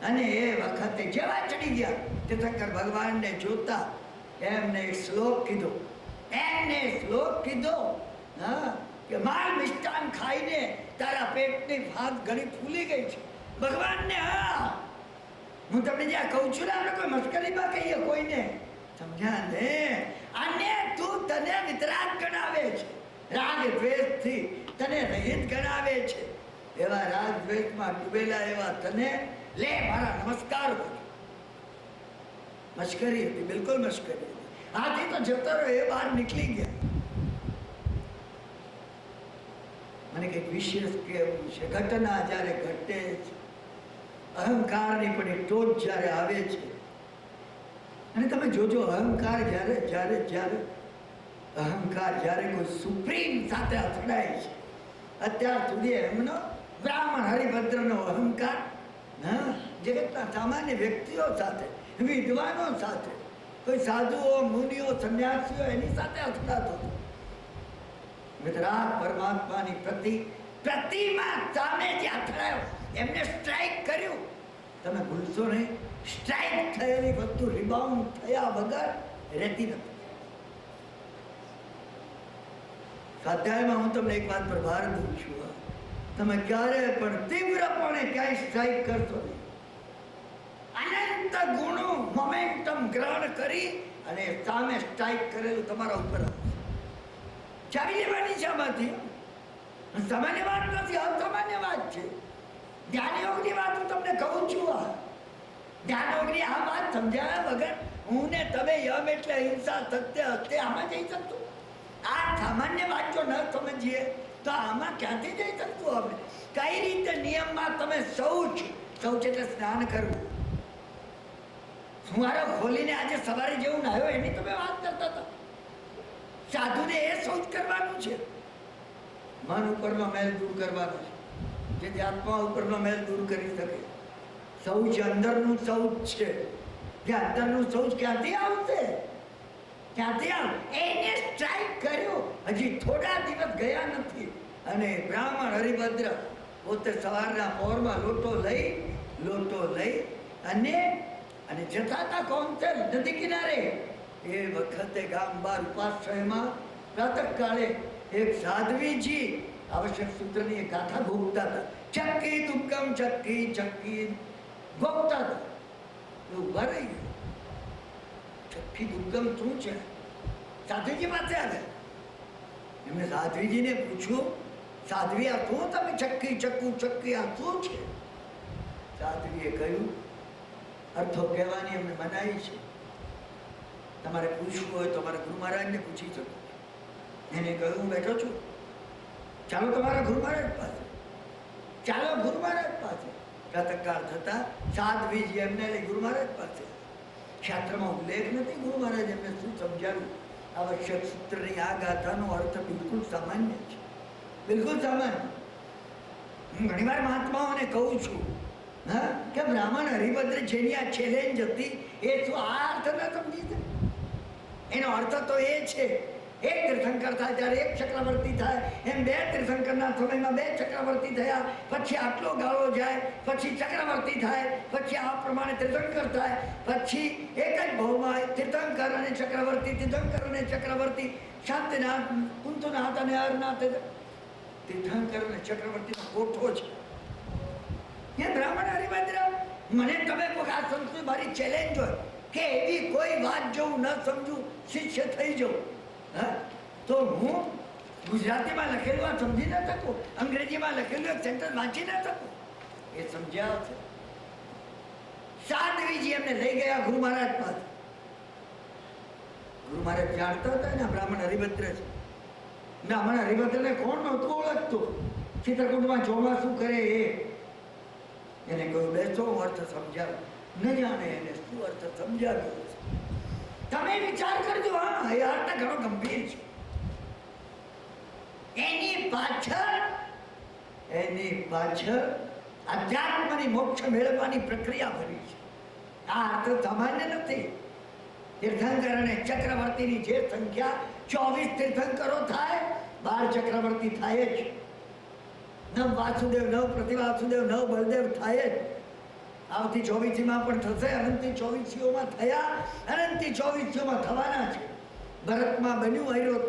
Speaker 1: અને એ વખતે જેવા ચડી ગયા તે શંકર ભગવાનને જોતા એમને એક શ્લોક કીધો. હા, કે માલ મિષ્ટાન ખાઈને તારા પેટની ભાગ ઘણી ફૂલી ગઈ છે. ભગવાનને હા, હું તમને જ્યાં કહું છું ને, આપણે કોઈ મશ્કરીમાં કહીએ કોઈને, સમજ્યા ને? અને તું તને વિતરાગ ગણાવે છે. રાગ દ્વેષથી તને રહિત ગણાવે છે, એવા રાગ દ્વેષમાં ડૂબેલા એવા તને લે મારા નમસ્કાર બોલ. મશ્કરી હતી, બિલકુલ મશ્કરી હતી. આથી તો જતો રહ્યો, એ બહાર નીકળી ગયા. મને કંઈક વિશેષ કેવું છે, ઘટના જ્યારે ઘટે છે, અહંકારની પણ એ ટોચ જ્યારે આવે છે, અને તમે જોજો અહંકાર જ્યારે જ્યારે જ્યારે અહંકાર જ્યારે કોઈ સુપ્રીમ સાથે અથડાય છે, અત્યાર સુધી એમનો બ્રાહ્મણ હરિભદ્રનો અહંકાર જગતના સામાન્ય વ્યક્તિઓ સાથે, વિદ્વાનો સાથે, કોઈ સાધુઓ, મુનિઓ, સંન્યાસીઓ એની સાથે અથડાતો હતો. વિતરાગ પરમાત્માની પ્રતિમા સામે જે અથડાયો, એમને સ્ટ્રાઇક કર્યું. તમે ભૂલશો નહીં, સ્ટ્રાઇક થયેલી વસ્તુ રિબાઉન્ડ થયા વગર રહેતી નથી. સ્વાધ્યાયમાં હું તમને એક વાત પર ભાર દઉં છું, તમે ક્યારે પણ તીવ્રપણે ક્યાંય સ્ટ્રાઇક કરશો નહીં. અનંત ગુણો મોમેન્ટમ ગ્રહણ કરી અને સામે સ્ટ્રાઇક કરેલું તમારા ઉપર ચાવી લેવાની છે. આમાંથી સામાન્ય વાત નથી, અસામાન્ય વાત છે. ધ્યાનયોગની વાત હું તમને કહું છું. ધ્યાનયોગની આ વાત સમજાવ્યા વગર હું ને તમે યમ એટલે અહિંસા, સત્ય, હત્યા આમાં જઈ શકતું? આ સામાન્ય વાત જો ન સમજીએ તો આમાં ક્યાંથી જઈ શકતું? આપણે કઈ રીતે નિયમમાં તમે શૌચ એટલે સ્નાન કરવું, સુવારો ખોલીને આજે સવારે જેવું નાહ્યો એની તમે વાત કરતા હતા. સાધુને એ શૌચ કરવાનું છે, મન ઉપરનો મેલ દૂર કરવાનો છે, જેથી આત્મા ઉપરનો મેલ દૂર કરી શકે. શૌચ અંદરનું શૌચ છે. કે અંદરનું શૌચ ક્યાંથી આવશે? ક્યાંથી આવ? એને સ્ટ્રાઇક કર્યો, હજી થોડા દિવસ ગયા નથી, અને બ્રાહ્મણ હરિભદ્ર પોતે સવારના પહોરમાં લોટો લઈ અને જતા હતા કોંસલ નદી કિનારે. એ વખતે ગામ બાર ઉપાશ્રયમાં પ્રાતઃકાળે એક સાધ્વીજી આવશ્યક સૂત્રની એક ગાથા ગોખતા હતા. ચક્કી તુક્કમ ચક્કી ચક્કી ગોખતા હતા. એવું ભરાઈ ગયું. ચક્કી દુર્ગમ શું છે? સાધ્વીજી પાસે આવે. એમને સાધ્વીજીને પૂછ્યું, સાધ્વી આ શું તમે ચક્કી ચક્કુ ચક્કી આ શું છે? સાધ્વીએ કહ્યું, અર્થો કહેવાની અમને મનાઈ છે, તમારે પૂછવું હોય તો મારા ગુરુ મહારાજને પૂછી શકો. એને કહ્યું, હું બેઠો છું, ચાલો તમારા ગુરુ મહારાજ પાસે, ચાલો ગુરુ મહારાજ પાસે. પ્રાતઃકાળ થતા સાધ્વીજી એમને લઈ ગુરુ મહારાજ પાસે. શાસ્ત્રમાં ઉલ્લેખ નથી ગુરુ મહારાજ એમને શું સમજાવ્યું. આવશ્યક સૂત્રની આ ગાથાનો અર્થ બિલકુલ સામાન્ય છે, બિલકુલ સામાન્ય. હું ઘણીવાર મહાત્માઓને કહું છું કે બ્રાહ્મણ હરિભદ્ર જેની આ ચેલેન્જ હતી, એ શું આ અર્થ ન સમજી છે? એનો અર્થ તો એ છે, એક તીર્થંકર થાય ત્યારે એક ચક્રવર્તી થાય, એમ બે તીર્થંકરના સમયમાં બે ચક્રવર્તી થયા, પછી આટલો ગાળો જાય, પછી ચક્રવર્તી થાય, પછી આ પ્રમાણે તીર્થંકર થાય, પછી એક જ ભાવમાં તીર્થંકર અને ચક્રવર્તી, તીર્થંકર અને ચક્રવર્તી, શાંતિનાથ, કુંતુનાથ અને હરનાથ. તીર્થંકર અને ચક્રવર્તીનો કોઠો છે. એ બ્રાહ્મણ હરિભદ્ર, મને તમે આ સંસ્કૃતિ મારી ચેલેન્જ હોય કે એવી કોઈ વાત જો હું ન સમજું, શિષ્ય થઈ જાઉં, તો હું ગુજરાતીમાં લખેલું સમજી ન શકું, અંગ્રેજીમાં લખેલું સેન્ટેન્સ વાંચી ન શકું. એ સમજ્યા છે. સાધ્વીજી એમને લઈ ગયા ગુરુ મહારાજ પાસે. ગુરુ મહારાજ જાણતા હતા ને બ્રાહ્મણ હરિભદ્ર છે. બ્રાહ્મણ હરિભદ્રને કોણ નહોતું ઓળખતું? ચિત્રકૂટમાં ચોમાસું કરે એને કહ્યું, બેસો હું અર્થ સમજાવ્યો. ન જાણે એને શું અર્થ સમજાવ્યો છે. તમે વિચાર કરજો. હા, એ અર્થ ઘણો ગંભીર છે. એની પાછળ અધ્યાત્મની મોક્ષ મેળવવાની પ્રક્રિયા ભરી છે. આ અર્થ સામાન્ય નથી. તીર્થંકર અને ચક્રવર્તીની જે સંખ્યા 24 તીર્થંકરો થાય, 12 ચક્રવર્તી થાય જ. 9 વાસુદેવ, 9 પ્રતિવાસુદેવ, 9 બળદેવ થાય જ. આવતી 24મીમાં પણ થશે. અનંતી 24મીઓમાં થયા, અનંતી 24મીઓમાં થવાના છે. ભરતમાં બન્યું,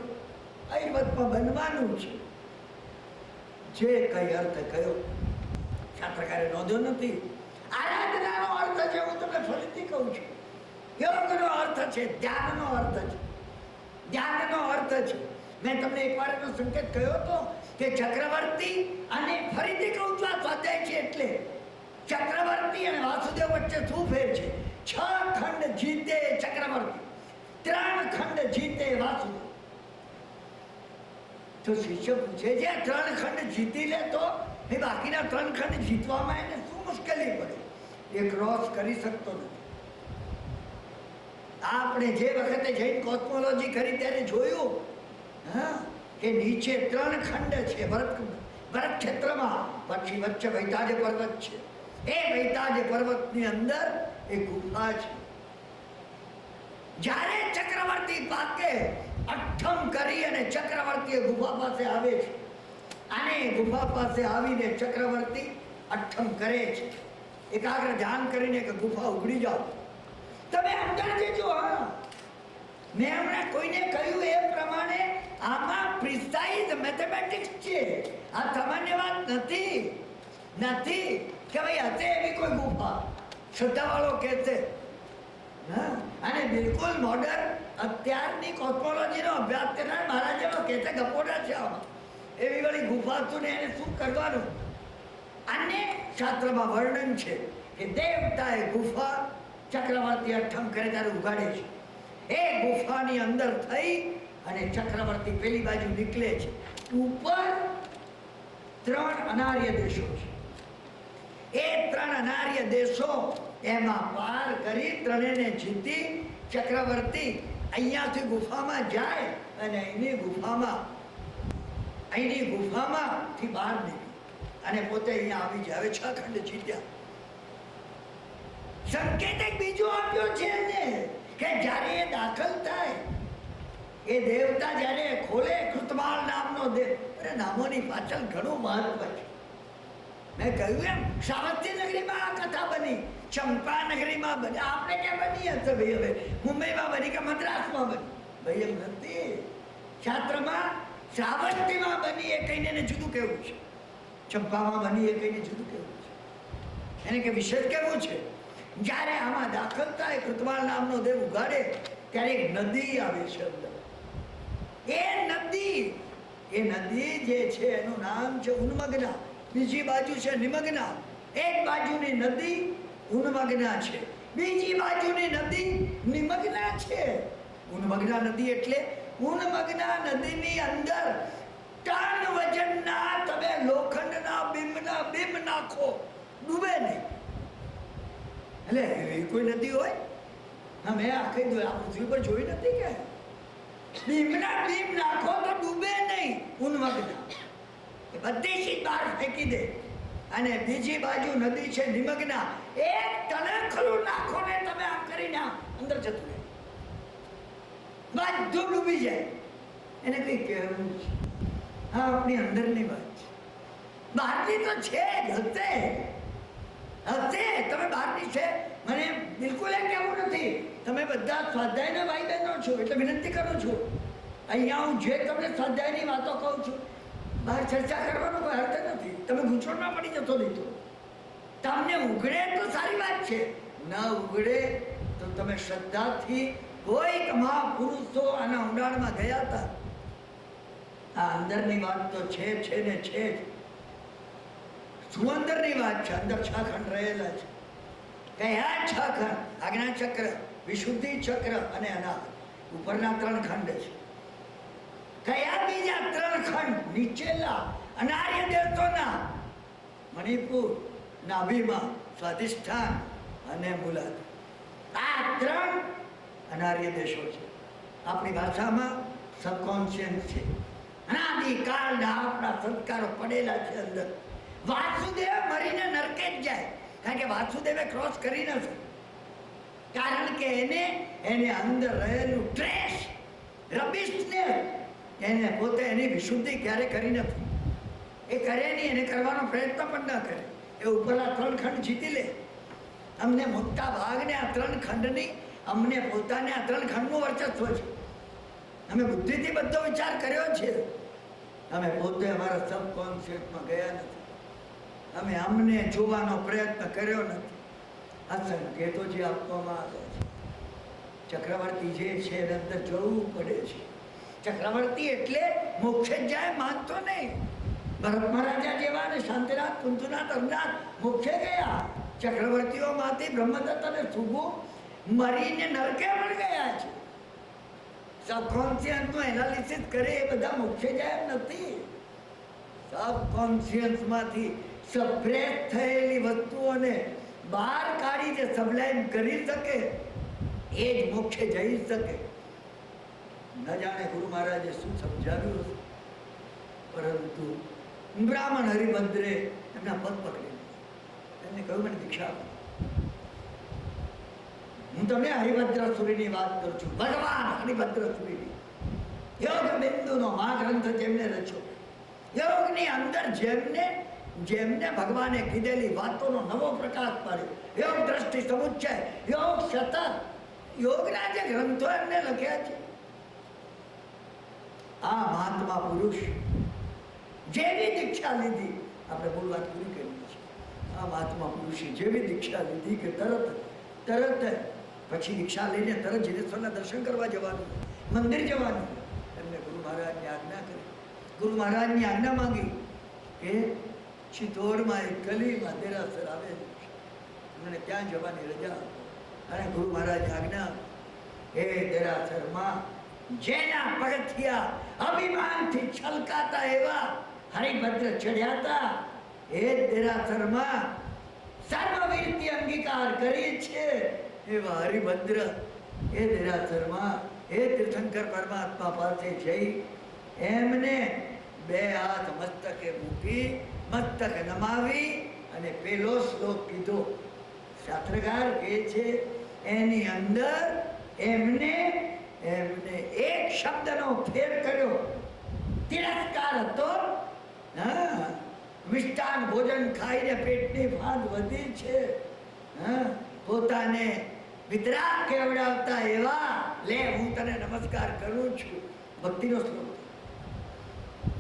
Speaker 1: ઐવતમાં બનવાનું છે. જે કઈ અર્થ કયો શાસ્ત્રકારે નોંધ્યો નથી. આરાધનાનો અર્થ છે, હું તમને ફરીથી કહું છું. યોગનો અર્થ છે, ધ્યાનનો અર્થ છે, ધ્યાનનો અર્થ છે. મેં તમને એકવાર એનો સંકેત કહ્યો હતો કે ચક્રવર્તી અને ફરીથી કહું છું, આ સ્વાધ્યાય છે એટલે ચક્રવર્તી અને વાસુદેવ વચ્ચે શું ફેર છે? 6 ખંડ જીતે ચક્રવર્તી, 3 ખંડ જીતે વાસુદેવ. તો શિષ્ય પૂછે છે, 3 ખંડ જીતી લે તો બાકીના 3 ખંડ જીતવામાં એને શું મુશ્કેલી પડે? એ ક્રોસ કરી શકતો નથી. આપણે જે વખતે જૈન કોસ્મોલોજી કરી ત્યારે જોયું કે નીચે 3 ખંડ છે ભરત ક્ષેત્રમાં, પછી વચ્ચે વૈતાજ પર્વત છે. એ વૈતાજ પર્વતની અંદર એક ગુફા છે. જ્યારે ચક્રવર્તી પાકે અઠ્ઠમ કરી અને ચક્રવર્તી ગુફા પાસે આવે છે, અને ગુફા પાસે આવીને ચક્રવર્તી અઠ્ઠમ કરે છે. એકાગ્ર ધ્યાન કરીને કે ગુફા ઉઘડી જાઓ, તમે અંદર જજો. મેં હમણાં કોઈને કહ્યું એ પ્રમાણે આમાં પ્રિસાઇઝ મેથેમેટિક્સ છે. આ સામાન્ય વાત નથી કે ભાઈ હશે એવી કોઈ ગુફા શ્રદ્ધાવાળો કહેશે. અને બિલકુલ મોડર્ન અત્યારની કોસ્મોલોજીનો અભ્યાસ કરનાર મારા જેવો કહેશે ગપોડા છે આમાં. એવી વળી ગુફા હતું ને એને શું કરવાનું? અને શાસ્ત્રમાં વર્ણન છે કે દેવતાએ ગુફા ચક્રવર્તી અઠ્ઠમ કરે ત્યારે ઉગાડે છે. એ ગુફાની અંદર થઈ અને ચક્રવર્તી પેલી બાજુ નીકળે છે. ઉપર 3 અનાર્ય દેશો છે. એ 3 અનાર્ય દેશો એમાં પાર કરી 3ને જીતી ચક્રવર્તી અહીંયાથી ગુફામાં જાય અને અહીંની ગુફામાંથી બહાર નીકળી અને પોતે અહીંયા આવી જાય. હવે 6 ખંડ જીત્યા. સંકેત એક બીજો આપ્યો છે એને કે જ્યારે એ દાખલ થાય, એ દેવતા જ્યારે ખોલે કૃતમાલ નામનો દેવ. અરે નામોની પાછળ ઘણું મહત્વ છે. મેં કહ્યું એમ શ્રાવસ્તી નગરીમાં આ કથા બની, ચંપા નગરીમાં બની. આપણે ક્યાં બની હશે ભાઈ? હવે મુંબઈમાં બની કે મદ્રાસમાં બની? ભાઈ એમ નથી. શાસ્ત્રમાં શ્રાવસ્તીમાં બની એ કહીને એને જુદું કેવું છે, ચંપામાં બની એ કહીને જુદું કેવું છે, એને કે વિશેષ કેવું છે. જ્યારે આમાં દાખલ થાય, કૃતમાલ નામનો દેવ ઉગાડે ત્યારે એક નદી આવે છે અંદર. એ નદી જે છે એનું નામ છે ઉન્મગ્ના, બીજી બાજુ છે નિમગ્ના. એક બાજુની નદી ઉન્મગ્ના છે, બીજી બાજુની નદી નિમગ્ના છે. ઉન્મગ્ના નદી એટલે ઉન્મગ્ના નદીની અંદર ટન વજનના તમે લોખંડના બીમ નાખો, ડૂબે નહીં. એટલે એવી કોઈ નદી હોય? મેં આખી આ પૃથ્વી પર જોઈ નથી કે બીમ નાખો તો ડૂબે નહીં. ઉન્મગ્ના બધી ચીજ બહાર ફેંકી દે. અને બીજી બાજુ નદી છે નિમગ્ના. એક તણખલું નાખો ને તમે આમ કરીને અંદર જતું રહે, બધું ડૂબી જાય. એને કઈ કહેવું છે? હા, આપણી અંદરની વાત છે. બહારની તો છે જ, હશે. તમે બહારની છે મને બિલકુલ એ કહેવું નથી. તમે બધા સ્વાધ્યાયના ભાઈ બહેનો છો એટલે વિનંતી કરું છું. અહીંયા હું જે તમને સ્વાધ્યાયની વાતો કહું છું, બહાર ચર્ચા કરવાનો કોઈ અર્થ નથી. તમે ગૂંચવણમાં પડી જતો દીધો. તમને ઉઘડે તો સારી વાત છે, ન ઉઘડે તો તમે શ્રદ્ધાથી કોઈક મહાપુરુષો આના ઊંડાણમાં ગયા હતા. આ અંદરની વાત તો છે ને છે જ. શું અંદરની વાત છે? અંદર 6 ખંડ રહેલા છે. કયા 6 ખંડ? આજ્ઞા ચક્ર, વિશુદ્ધિ ચક્ર અને અનાહત. ઉપરના 3 ખંડ છે. કયા બીજા 3 ખંડ? નીચેલા અનાર્ય દેશોના મણિપુર, નાભીમાં, સ્વાધિષ્ઠાન અને મૂલાધાર. આ 3 અનાર્ય દેશો છે. આપણી ભાષામાં સબકોન્શિયસ છે. અનાદિકાળના આપણા સંસ્કારો પડેલા છે અંદર. વાસુદેવ મરીને નરકે જ જાય, કારણ કે વાસુદેવે ક્રોસ કરી નથી. કારણ કે એને અંદર રહેલું ટ્રેશ, રબિશને એને પોતે એની વિશુદ્ધિ ક્યારે કરી નથી. એ કરે નહીં, એને કરવાનો પ્રયત્ન પણ ન કરે. એ ઉપરના 3 ખંડ જીતી લે. અમને મોટા ભાગને આ 3 ખંડની, અમને પોતાને આ 3 ખંડનું વર્ચસ્વ છે. અમે બુદ્ધિથી બધો વિચાર કર્યો છે. અમે પોતે અમારા સબકોન્શિયસમાં ગયા નથી. અમે અમને જોવાનો પ્રયત્ન કર્યો નથી. આ સંકેતો જે આપવામાં આવે છે, ચક્રવર્તી જે છે એને અંદર જવું પડે છે. ચક્રવર્તી એટલે મોક્ષે જ જાય માનતો નહીં. ભરત મહારાજા જેવા અને શાંતિનાથ, કુંતુનાથ, અમનાથ મોક્ષે ગયા. ચક્રવર્તીઓમાંથી બ્રહ્મદત્ત અને સુગુ મરીને નરકે પણ ગયા છે. સબકોન્શિયસનું એનાલિસિસ કરે એ બધા મોક્ષે જાય એમ નથી. સબકોન્શિયસમાંથી સપ્રેસ થયેલી વસ્તુઓને બહાર કાઢી જે સબલાઈમ કરી શકે એ જ મોક્ષે જઈ શકે. ન જાણે ગુરુ મહારાજે શું સમજાવ્યું હશે, પરંતુ બ્રાહ્મણ હરિભદ્રે એમના પગ પકડી એમને કહ્યું મને દીક્ષા આપો. હું તમને હરિભદ્ર સુરીની વાત કરું છું. ભગવાન હરિભદ્ર સુરીની યોગ બિંદુનો મહાગ્રંથ જેમને રચ્યો, યોગની અંદર જેમને ભગવાને કીધેલી વાતોનો નવો પ્રકાશ પાડ્યો, યોગ દ્રષ્ટિ સમુચ્ચય, યોગ શતક, યોગના જે ગ્રંથો એમને લખ્યા છે. આ મહાત્મા પુરુષ જેવી દીક્ષા લીધી, આપણે મૂળ વાત પૂરી કરી છે. આ મહાત્મા પુરુષે જેવી દીક્ષા લીધી કે તરત પછી દીક્ષા લઈને તરત જીનેશ્વરના દર્શન કરવા જવાનું, મંદિર જવાનું. એમને ગુરુ મહારાજની આજ્ઞા કરી. ગુરુ મહારાજની આજ્ઞા માંગી કે ચિત્તોડમાં એક ગલીમાં દેરાસર આવેલું છે, મને ત્યાં જવાની રજા આપો. અને ગુરુ મહારાજની આજ્ઞા, એ દેરાસરમાં જેના પગથિયા અભિમાનથી છલકાતા એવા હરિભદ્ર ચડ્યા હતા, એ દેરાસરમાં સર્વવીરથી અંગીકાર કરી છે એવા હરિભદ્ર એ દેરાસરમાં એ તીર્થંકર પરમાત્મા પાસે જઈ એમને બે હાથ મસ્તકે મૂકી, મસ્તક નમાવી અને પેલો શ્લોક કીધો. શાસ્ત્રકાર કહે છે એની અંદર એમને એક શબ્દનો ફેર કર્યો. તિરસ્કાર હતો. મિષ્ટાન ભોજન ખાઈને પેટની ફાંદ વધી છે. પોતાને વિતરાગ કેવડાવતા એવા, લે હું તને નમસ્કાર કરું છું. ભક્તિનો શ્લોક,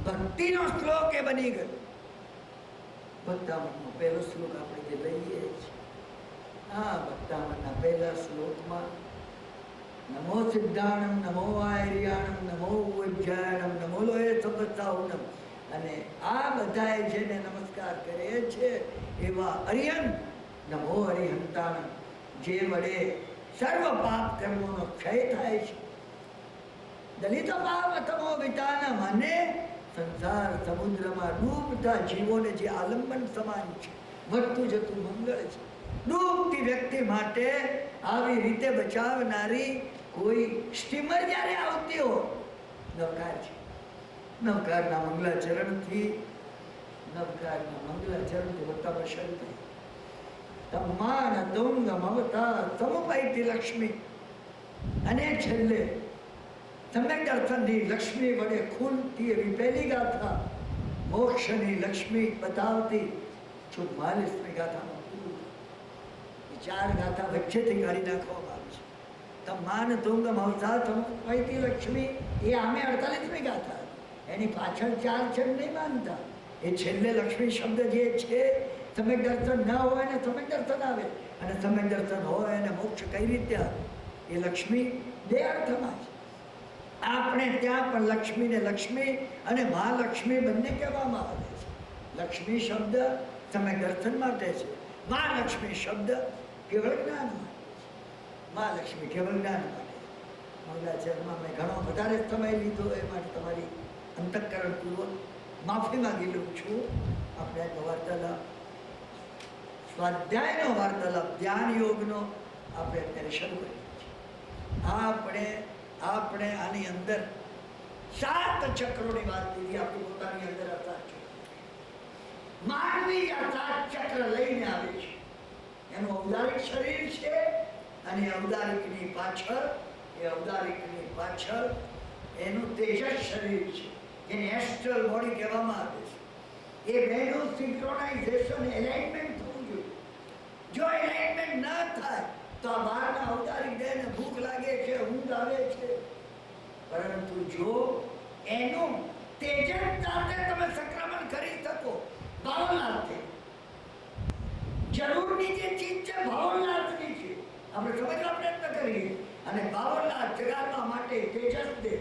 Speaker 1: ભક્તિનો શ્લોક એ બની ગયો. ભક્તામણનો પહેલો શ્લોક આપણે જે લઈએ છીએ, આ ભક્તામણના પહેલા શ્લોકમાં નમો સિદ્ધાણમ, નમો આયર્યાણમ, નમો ઉજ્જયાણમ, નમો લોહે સપત્તાઉનમ, અને આ બધાએ જેને નમસ્કાર કરે છે એવા અરિહંત, નમો અરિહંતાણમ, જે વડે સર્વ પાપ કર્મોનો ક્ષય થાય છે. દલિત પાવતમો વિતાનમ, અને સંસાર સમુદ્રમાં ડૂબતા જીવોને જે આલંબન સમાન છે, વધતું જતું મંગળ છે. ડૂબતી વ્યક્તિ માટે આવી રીતે બચાવનારી કોઈ સ્ટીમર જ્યારે આવતી હોય, નવકાર છે. નવકારના મંગલાચરણથી વર્તાવ શરૂ થઈ. તમાન તુંગ મમતા સમુપૈતી લક્ષ્મી, અને છેલ્લે સમ્યક દર્શનની લક્ષ્મી વડે ખુલતી એવી પહેલી ગાથા, મોક્ષની લક્ષ્મી બતાવતી 44મી ગાથામાં પૂરું. 4 ગાથા વચ્ચેથી કાઢી નાખવામાં આવી છે. તમાન તુંગ મમતા સમુપૈતી લક્ષ્મી એ આમે 48મી ગાથા, એની પાછળ 4 છે નહીં માનતા. એ છેલ્લે લક્ષ્મી શબ્દ જે છે, સમ્યક દર્શન ન હોય ને સમ્યક દર્શન આવે, અને સમ્યક દર્શન હોય અને મોક્ષ કઈ રીતે આવે, એ લક્ષ્મી બે અર્થમાં છે. આપણે ત્યાં પણ લક્ષ્મીને લક્ષ્મી અને મહાલક્ષ્મી બંને કહેવામાં આવે છે. લક્ષ્મી શબ્દ સમ્યક દર્શન માટે છે, મહાલક્ષ્મી શબ્દ કેવળ જ્ઞાન માટે, મહાલક્ષ્મી કેવળ જ્ઞાન માટે. મંગલાચરણમાં મેં ઘણો વધારે સમય લીધો, એ માટે તમારી અંતઃકરણપૂર્વક માફી માંગી લઉં છું. આપણે આ વાર્તાલાપ, સ્વાધ્યાયનો વાર્તાલાપ, ધ્યાન યોગનો આપણે અત્યારે શરૂ કરીએ છીએ. આપણે આની અંદર 7 ચક્રોની વાત લીધી. આપણી પોતાની અંદર આ 7 ચક્ર, માનવી આ 7 ચક્ર લઈને આવે છે. એનું ઔદારિક શરીર છે, અને ઔદારિકની પાછળ એનું તેજસ શરીર છે, એને એસ્ટ્રલ બોડી કહેવામાં આવે છે. એ બેનું સિંક્રોનાઇઝેશન, એલાઇનમેન્ટ થવું જોઈએ. જો એલાઇનમેન્ટ ન થાય તો આ બહારના ઔદારિક દેહને ભૂખ લાગે છે, ઊંઘ આવે છે. પરંતુ જો એનું તેજસ સાથે તમે સંક્રમણ કરી શકો, ભાવનાથી, જરૂરની જે ચીજ છે ભાવનાથની છે, આપણે સમજવા પ્રયત્ન કરીએ, અને ભાવનાથ જગાડવા માટે તેજસ દે,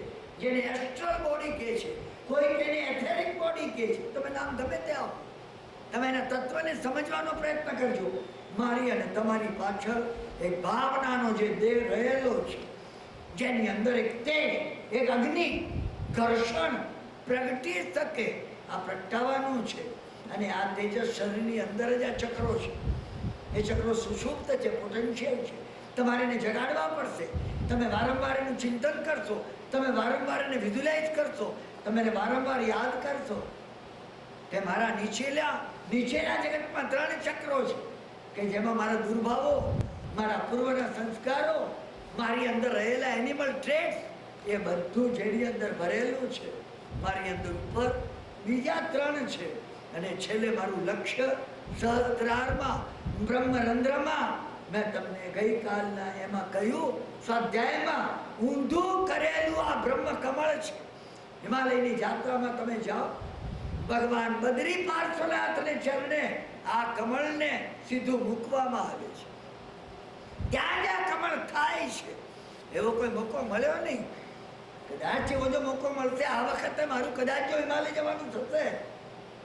Speaker 1: જેને એસ્ટ્રલ બોડી કહે છે, કોઈ એને એથેરિક બોડી કહે છે. તમે નામ ગમે તે આપો, તમે એના તત્વને સમજવાનો પ્રયત્ન કરજો. મારી અને તમારી પાછળ એક ભાવનાનો જે દેહ રહેલો છે, જેની અંદર એક તેજ, એક અગ્નિ, ઘર્ષણ પ્રગટી શકે, આ પ્રગટાવવાનું છે. અને આ તેજસ શરીરની અંદર જ આ ચક્રો છે. એ ચક્રો સુષુપ્ત છે, પોટેન્શિયલ છે. તમારે એને જગાડવા પડશે. તમે વારંવાર એનું ચિંતન કરશો, તમે વારંવાર એને વિઝ્યુલાઇઝ કરશો, તમે એને વારંવાર યાદ કરશો કે મારા નીચેલા જગતમાં 3 ચક્રો છે કે જેમાં મારા દુર્ભાવો, મારા પૂર્વના સંસ્કારો, મારી અંદર રહેલા એનિમલ ટ્રેટ્સ, એ બધું જેની અંદર ભરેલું છે. મારી અંદર ઉપર બીજા 3 છે, અને છેલ્લે મારું લક્ષ્ય સહસ્ત્રારમાં, બ્રહ્મરંધ્રમાં. મેં તમને ગઈકાલના એમાં કહ્યું, સ્વાધ્યાયમાં, ઊંધું કરેલું આ બ્રહ્મ કમળ છે. હિમાલયની જાત્રામાં તમે જાઓ, ભગવાન બદ્રી પાર્શ્વનાથને ચરણે આ કમળને સીધું મૂકવામાં આવે છે. ત્યાં જ આ કમળ થાય છે. એવો કોઈ મોકો મળ્યો નહીં. કદાચ એવો જો મોકો મળશે આ વખતે, મારું કદાચ જો હિમાલય જવાનું થશે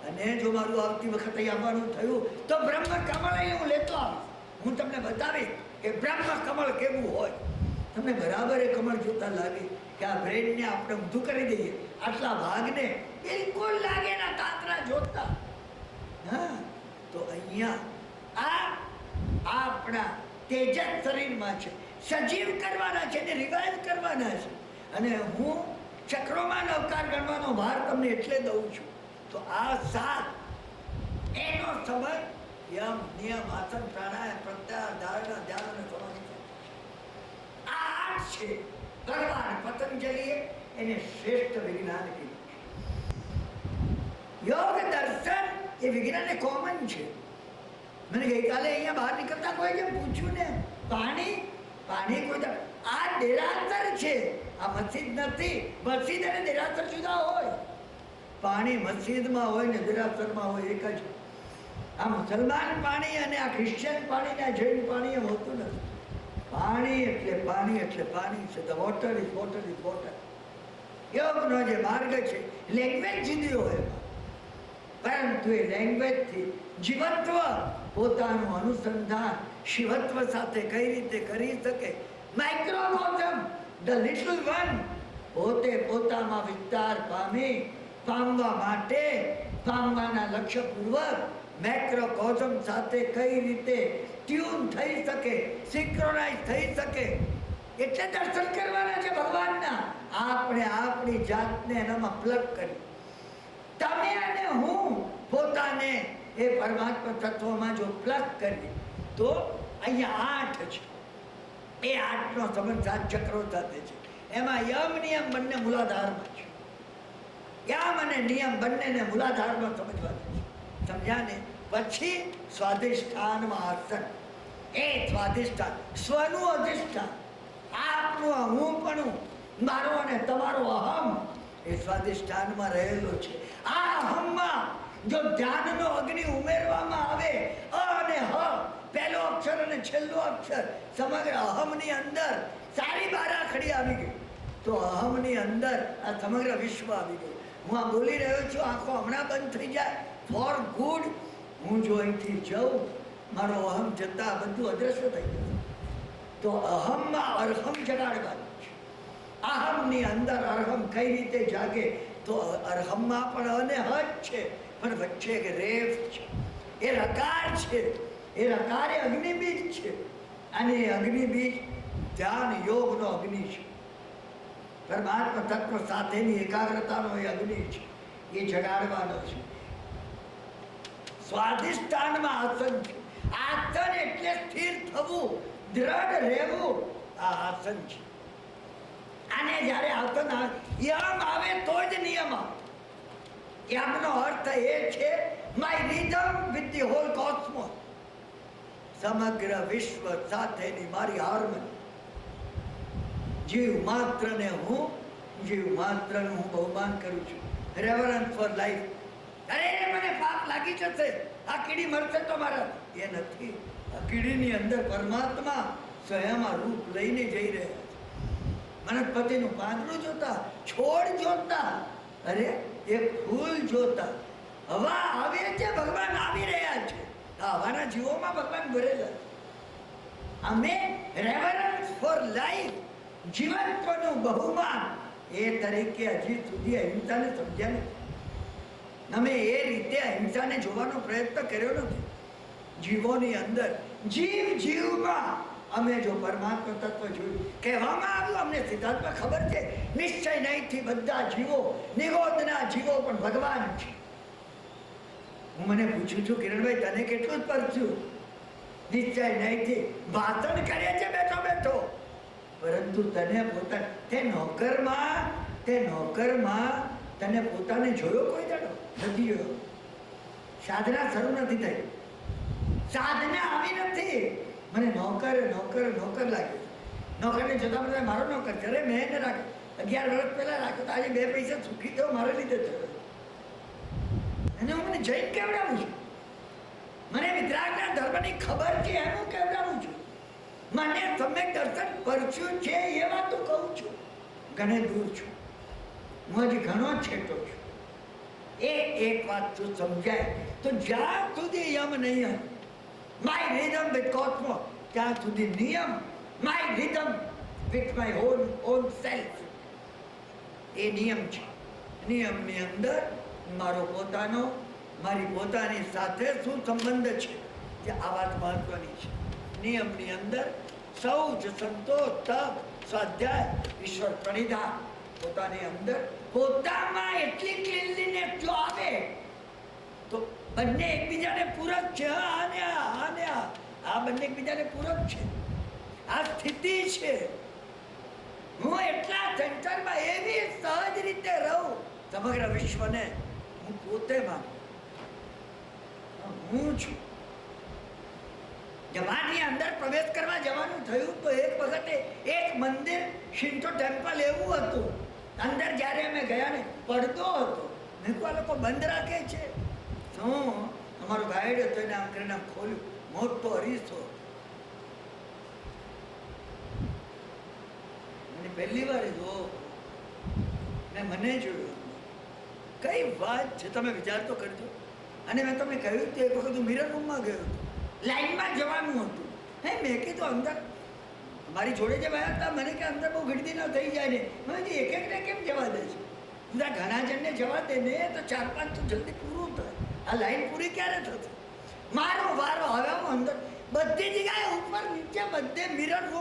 Speaker 1: અને જો મારું આવતી વખતે આવવાનું થયું, તો બ્રહ્મ કમળ અહીં હું લેતો આવીશ. હું તમને બતાવીશ કે બ્રહ્મ કમળ કેવું હોય. તમને બરાબર એ કમળ જોતા લાગે કે આ બ્રેનને આપણે ઊંધું કરી દઈએ, આટલા ભાગને બિલકુલ લાગે ના તાતરા જોતા. હા, તો અહીંયા આ આપણા તેજસ શરીરમાં છે, સજીવ કરવાના છે ને રિવાઇવ કરવાના છે. અને હું ચક્રોમાં અવતાર ગણવાનો ભાર તમને એટલે દઉં છું. તો આ 7 એનો સમય યમ, નિયમ, આસન, પ્રાણાયામ, પ્રત્યાહાર, ધારણા, ધ્યાન અને સમાધિ. આ 8 છે. ભગવાન પતંજલિએ એને શ્રેષ્ઠ વિજ્ઞાન કીધું. યોગ દર્શન એ વિજ્ઞાનને કોમન છે. મને ગઈકાલે અહીંયા બહાર નીકળતા કોઈ જેમ પૂછ્યું ને, પાણી કોઈ આ દેરાસર છે, આ મસ્જિદ નથી. મસ્જિદ અને દેરાસર જુદા હોય. પાણી મસ્જિદમાં હોય ને દેરાસરમાં હોય એક જ. આ મુસલમાન પાણી અને આ ક્રિશ્ચિયન પાણી ને આ જૈન પાણી એમ હોતું નથી. પાણી એટલે પાણી એટલે પાણી છે. The water is water is water. યોગનો જે માર્ગ છે, લેંગ્વેજ જુદી હોય, પરંતુ એ લેંગ્વેજથી જીવત્વ, પોતાનું અનુસંધાન શિવત્વ સાથે કઈ રીતે કરી શકે. માઇક્રોકોઝમ, ધ લિટલ વન, પોતે પોતામાં વિસ્તાર પામવા માટે, પામવાના લક્ષ્યપૂર્વક મેક્રોકોઝમ સાથે કઈ રીતે ટ્યુન થઈ શકે, સિંક્રોનાઇઝ થઈ શકે. એટલે દર્શન કરવાના છે ભગવાનના. આપણે આપણી જાતને એનામાં પ્લગ કરી, તમે અને હું પોતાને એ પરમાત્મા તત્વમાં જો પ્લગ કરીએ, તો અહીંયા 8 છે. એ 8નો સંબંધ 7 ચક્રો સાથે છે. એમાં યમ નિયમ બંને મૂલાધારમાં છે. યમ અને નિયમ બંનેને મૂલાધારમાં સમજવાનું છે. સમજ્યા ને? પછી સ્વાધિષ્ઠાનમાં આસન. એ સ્વાધિષ્ઠાન, સ્વનું અધિષ્ઠાન, આપનું હુંપણું, મારો અને તમારો અહમ એ સ્વાધિષ્ઠાનમાં રહેલો છે. આ અહમમાં જો ધ્યાનનો અગ્નિ ઉમેરવામાં આવે, અ અને હ, પહેલો અક્ષર અને છેલ્લો અક્ષર, સમગ્ર અહમની અંદર સારી બારાખડી આવી ગઈ. તો અહમની અંદર આ સમગ્ર વિશ્વ આવી ગયું. હું આ બોલી રહ્યો છું, આંખો હમણાં બંધ થઈ જાય ફોર ગુડ. હું જો અહીંથી જાઉં, મારો અહમ જતા બધું અદ્રશ્ય થઈ જશે. તો અહમમાં અરહમ જગાડવાનું છે. અહમની અંદર અરહમ કઈ રીતે જાગે? તો અરહમમાં પણ અને હ જ છે, પણ વચ્ચે એક રેફ છે, એ રકાર છે. એ રકાર એ અગ્નિબીજ છે, અને એ અગ્નિબીજ ધ્યાન યોગનો અગ્નિ છે. પરમાત્મા તત્વ સાથેની એકાગ્રતાનો એ અગ્નિ છે, એ જગાડવાનો છે. સ્વાધિષ્ઠાનમાં આસન છે. આસન એટલે સ્થિર થવું, દ્રઢ રહેવું. આ આસન છે. અને જ્યારે આસન યમ આવે તો જ નિયમ આવે. યમનો અર્થ એ છે my rhythm with the hall cosmos. સમગ્ર વિશ્વ સાથેની મારી હાર્મની. જીવ માત્રને હું બહુમાન કરું છું. રેવરન્સ ફોર લાઈફ. અરે મને પાપ લાગી જશે, આ કીડી મરશે તો મારા, એ નથી. આ કીડીની અંદર પરમાત્મા સ્વયં રૂપ લઈને જઈ રહ્યા છે. વનસ્પતિનું પાંદડું જોતા, છોડ જોતા, અરે એક ફૂલ જોતા. હવા આવે છે, ભગવાન આવી રહ્યા છે. આ હવાના જીવોમાં ભગવાન ભરેલા. અમે રેવરન્સ ફોર લાઈફ, જીવત્વનું બહુમાન, એ તરીકે હજી સુધી અહિંસાને સમજ્યા નથી. અમે એ રીતે અહિંસાને જોવાનો પ્રયત્ન કર્યો નથી. જીવોની અંદર, જીવ જીવમાં અમે જો પરમાત્મા તત્વ જોયું. કહેવામાં આવ્યું અમને સિદ્ધાંતમાં ખબર છે, નિશ્ચય નહીંથી બધા જીવો, નિગોદના જીવો પણ ભગવાન છે. હું મને પૂછું છું, કિરણભાઈ તને કેટલું જ પરચ્યું? નિશ્ચય નહીંથી ભાષણ કરે છે બેઠો બેઠો, પરંતુ તને પોતા તે નોકરમાં તને પોતાને જોયો કોઈ દાડો નથી જોયો. સાધના શરૂ નથી થઈ, સાધના આવી નથી. મને નોકર લાગે. નોકરને જોતા બધા મારો નોકર છે. અરે મેં એને રાખ્યો 11 વર્ષ પહેલા રાખ્યો, તો આજે 2 પૈસા સુખી થયો મારે લીધે થયો. અને હું મને જૈન કેવડાવું છું. મને વિતરાગના ધર્મની ખબર છે એનું કેવડાવું છું. મને સમ્યક દર્શન પરચ્યું છે એ વાત તો કહું છું. ઘણે દૂર છું, હું હજી ઘણો છેટો છું. એક વાત જો સમજાય તો જ્યાં સુધી યમ નહીં, માય રિધમ વિથ કોસ્મોસ, ત્યાં સુધી નિયમ, my rhythm with my own self, એ નિયમ છે. નિયમની અંદર મારો પોતાનો, મારી પોતાની સાથે શું સંબંધ છે, જે આ વાત મહત્વની છે. નિયમની અંદર શૌચ, સંતોષ, તપ, સ્વાધ્યાય, ઈશ્વર પ્રણિધાન, પોતાની અંદર પોતામાં એટલી ક્લીનલીનેસ જો આવે તો બંને એકબીજાને પૂરક છે. આ બંને એકબીજાને પૂરક છે. આ સ્થિતિ છે. હું એટલા સેન્ટરમાં એવી સહજ રીતે રહું, સમગ્ર વિશ્વને હું પોતે માનું હું છું. જવાની અંદર પ્રવેશ કરવા જવાનું થયું તો એક વખતે એક મંદિર, શિન્ટો ટેમ્પલ એવું હતું. અંદર જ્યારે અમે ગયા ને પડદો હતો. મેં કહ્યું આ લોકો બંધ રાખે છે. શું? અમારો ગાઈડ હતો, એને આમ કરીને ખોલ્યું, મોટો અરીસો. મને પહેલી વાર જો મેં મને જોયું. કઈ વાત છે, તમે વિચાર તો કરજો. અને મેં તમને કહ્યું કે એક વખત હું મિરર રૂમમાં ગયો હતો, લાઈનમાં જવાનું હતું. મેં કીધું અંદર મારી જોડે જે ગયા હતા, મને કે અંદર બહુ ગીર્દી ન થઈ જાય ને. મેં એકને કેમ જવા દે છે? બધા ઘણા જણને જવા દે ને તો 4-5 તો જલ્દી પૂરું થાય. આ લાઈન પૂરી ક્યારે થશે? મારો વારો. હવે હું અંદર બધી જગ્યાએ ઉપર નીચે બધે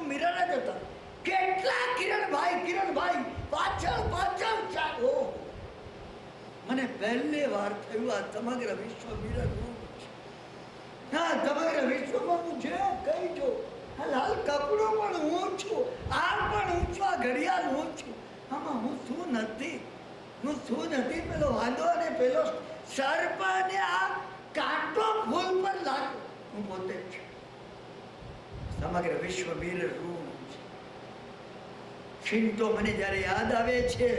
Speaker 1: મિરર જ હતા. કેટલા કિરણભાઈ પાછળ ચાલો. મને પહેલી વાર થયું આ સમગ્ર વિશ્વ મિરર રૂમ છે. હા, સમગ્ર વિશ્વમાં હું છે કઈ જો. આ લાલ કપડો પણ હું છું, આ પણ હું છું, આ ઘડિયાળ હું છું. આમાં હું શું નથી? પેલો વાંદો અને પેલો સર્પ અને આ કાંટો ફૂલ પર લાગ્યો, હું પોતે જ છું. સમગ્ર વિશ્વ મિરર રૂમ છે. શિન્ટો મને જ્યારે યાદ આવે છે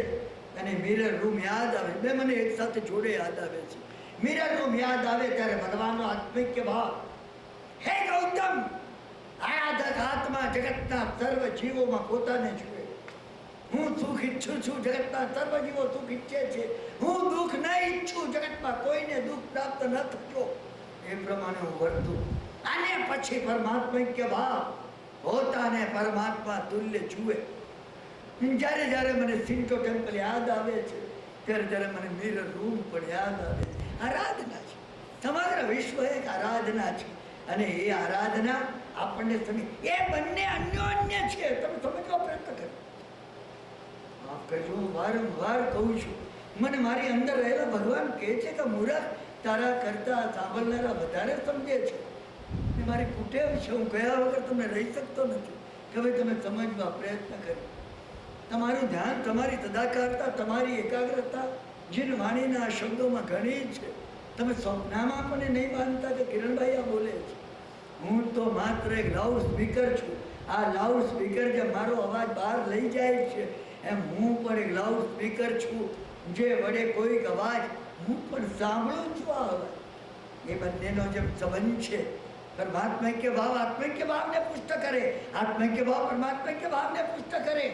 Speaker 1: અને મિરર રૂમ યાદ આવે, બે મને એક સાથે જોડે યાદ આવે છે. મિરર રૂમ યાદ આવે ત્યારે ભગવાનનો આત્મિક ભાવ. હે ગૌતમ, આરાધક આત્મા જગતના સર્વ જીવોમાં પોતાને જુએ. હું સુખ ઈચ્છું છું, જગતના સર્વ જીવો સુખ ઈચ્છે છે. હું દુઃખ ન ઈચ્છું, જગતમાં કોઈને દુઃખ પ્રાપ્ત ન થયો. એ પ્રમાણે હું વર્તું. અને પછી પરમાત્મિક ભાવ, પોતાને પરમાત્મા તુલ્ય જુએ. જ્યારે મને શિન્ટો ટેમ્પલ યાદ આવે છે, ત્યારે મને મિરર રૂમ પણ યાદ આવે છે. આરાધના છે. સમગ્ર વિશ્વ એક આરાધના છે. અને એ આરાધના આપણને એ બંને અન્યોન્ય છે. તમે સમજવા પ્રયત્ન કરો. માફ કરજો, હું વારંવાર કહું છું, મને મારી અંદર રહેલા ભગવાન કહે છે કે મૂર્ખ, તારા કરતા સાંભળનારા વધારે સમજે છે. એ મારી કુટેવ છે. હું કયા વગર તમે રહી શકતો નથી. કે ભાઈ તમે સમજવા પ્રયત્ન કરો. તમારું ધ્યાન, તમારી તદાકારતા, તમારી એકાગ્રતા જીન વાણીના શબ્દોમાં ઘણી છે. તમે સ્વપ્નમાં પણ નહીં માનતા કે કિરણભાઈ આ બોલે છે. હું તો માત્ર એક લાઉડ સ્પીકર છું. આ લાઉડ સ્પીકર જે મારો અવાજ બહાર લઈ જાય છે, એમ હું પણ એક લાઉડ સ્પીકર છું, જે વડે કોઈક અવાજ હું પણ સાંભળું છું. આ અવાજ, એ બંનેનો જે સંબંધ છે, પરમાત્મિક ભાવ આત્મિક ભાવને પુષ્ટ કરે, આત્મિક ભાવ પરમાત્મિક ભાવને પુષ્ટ કરે.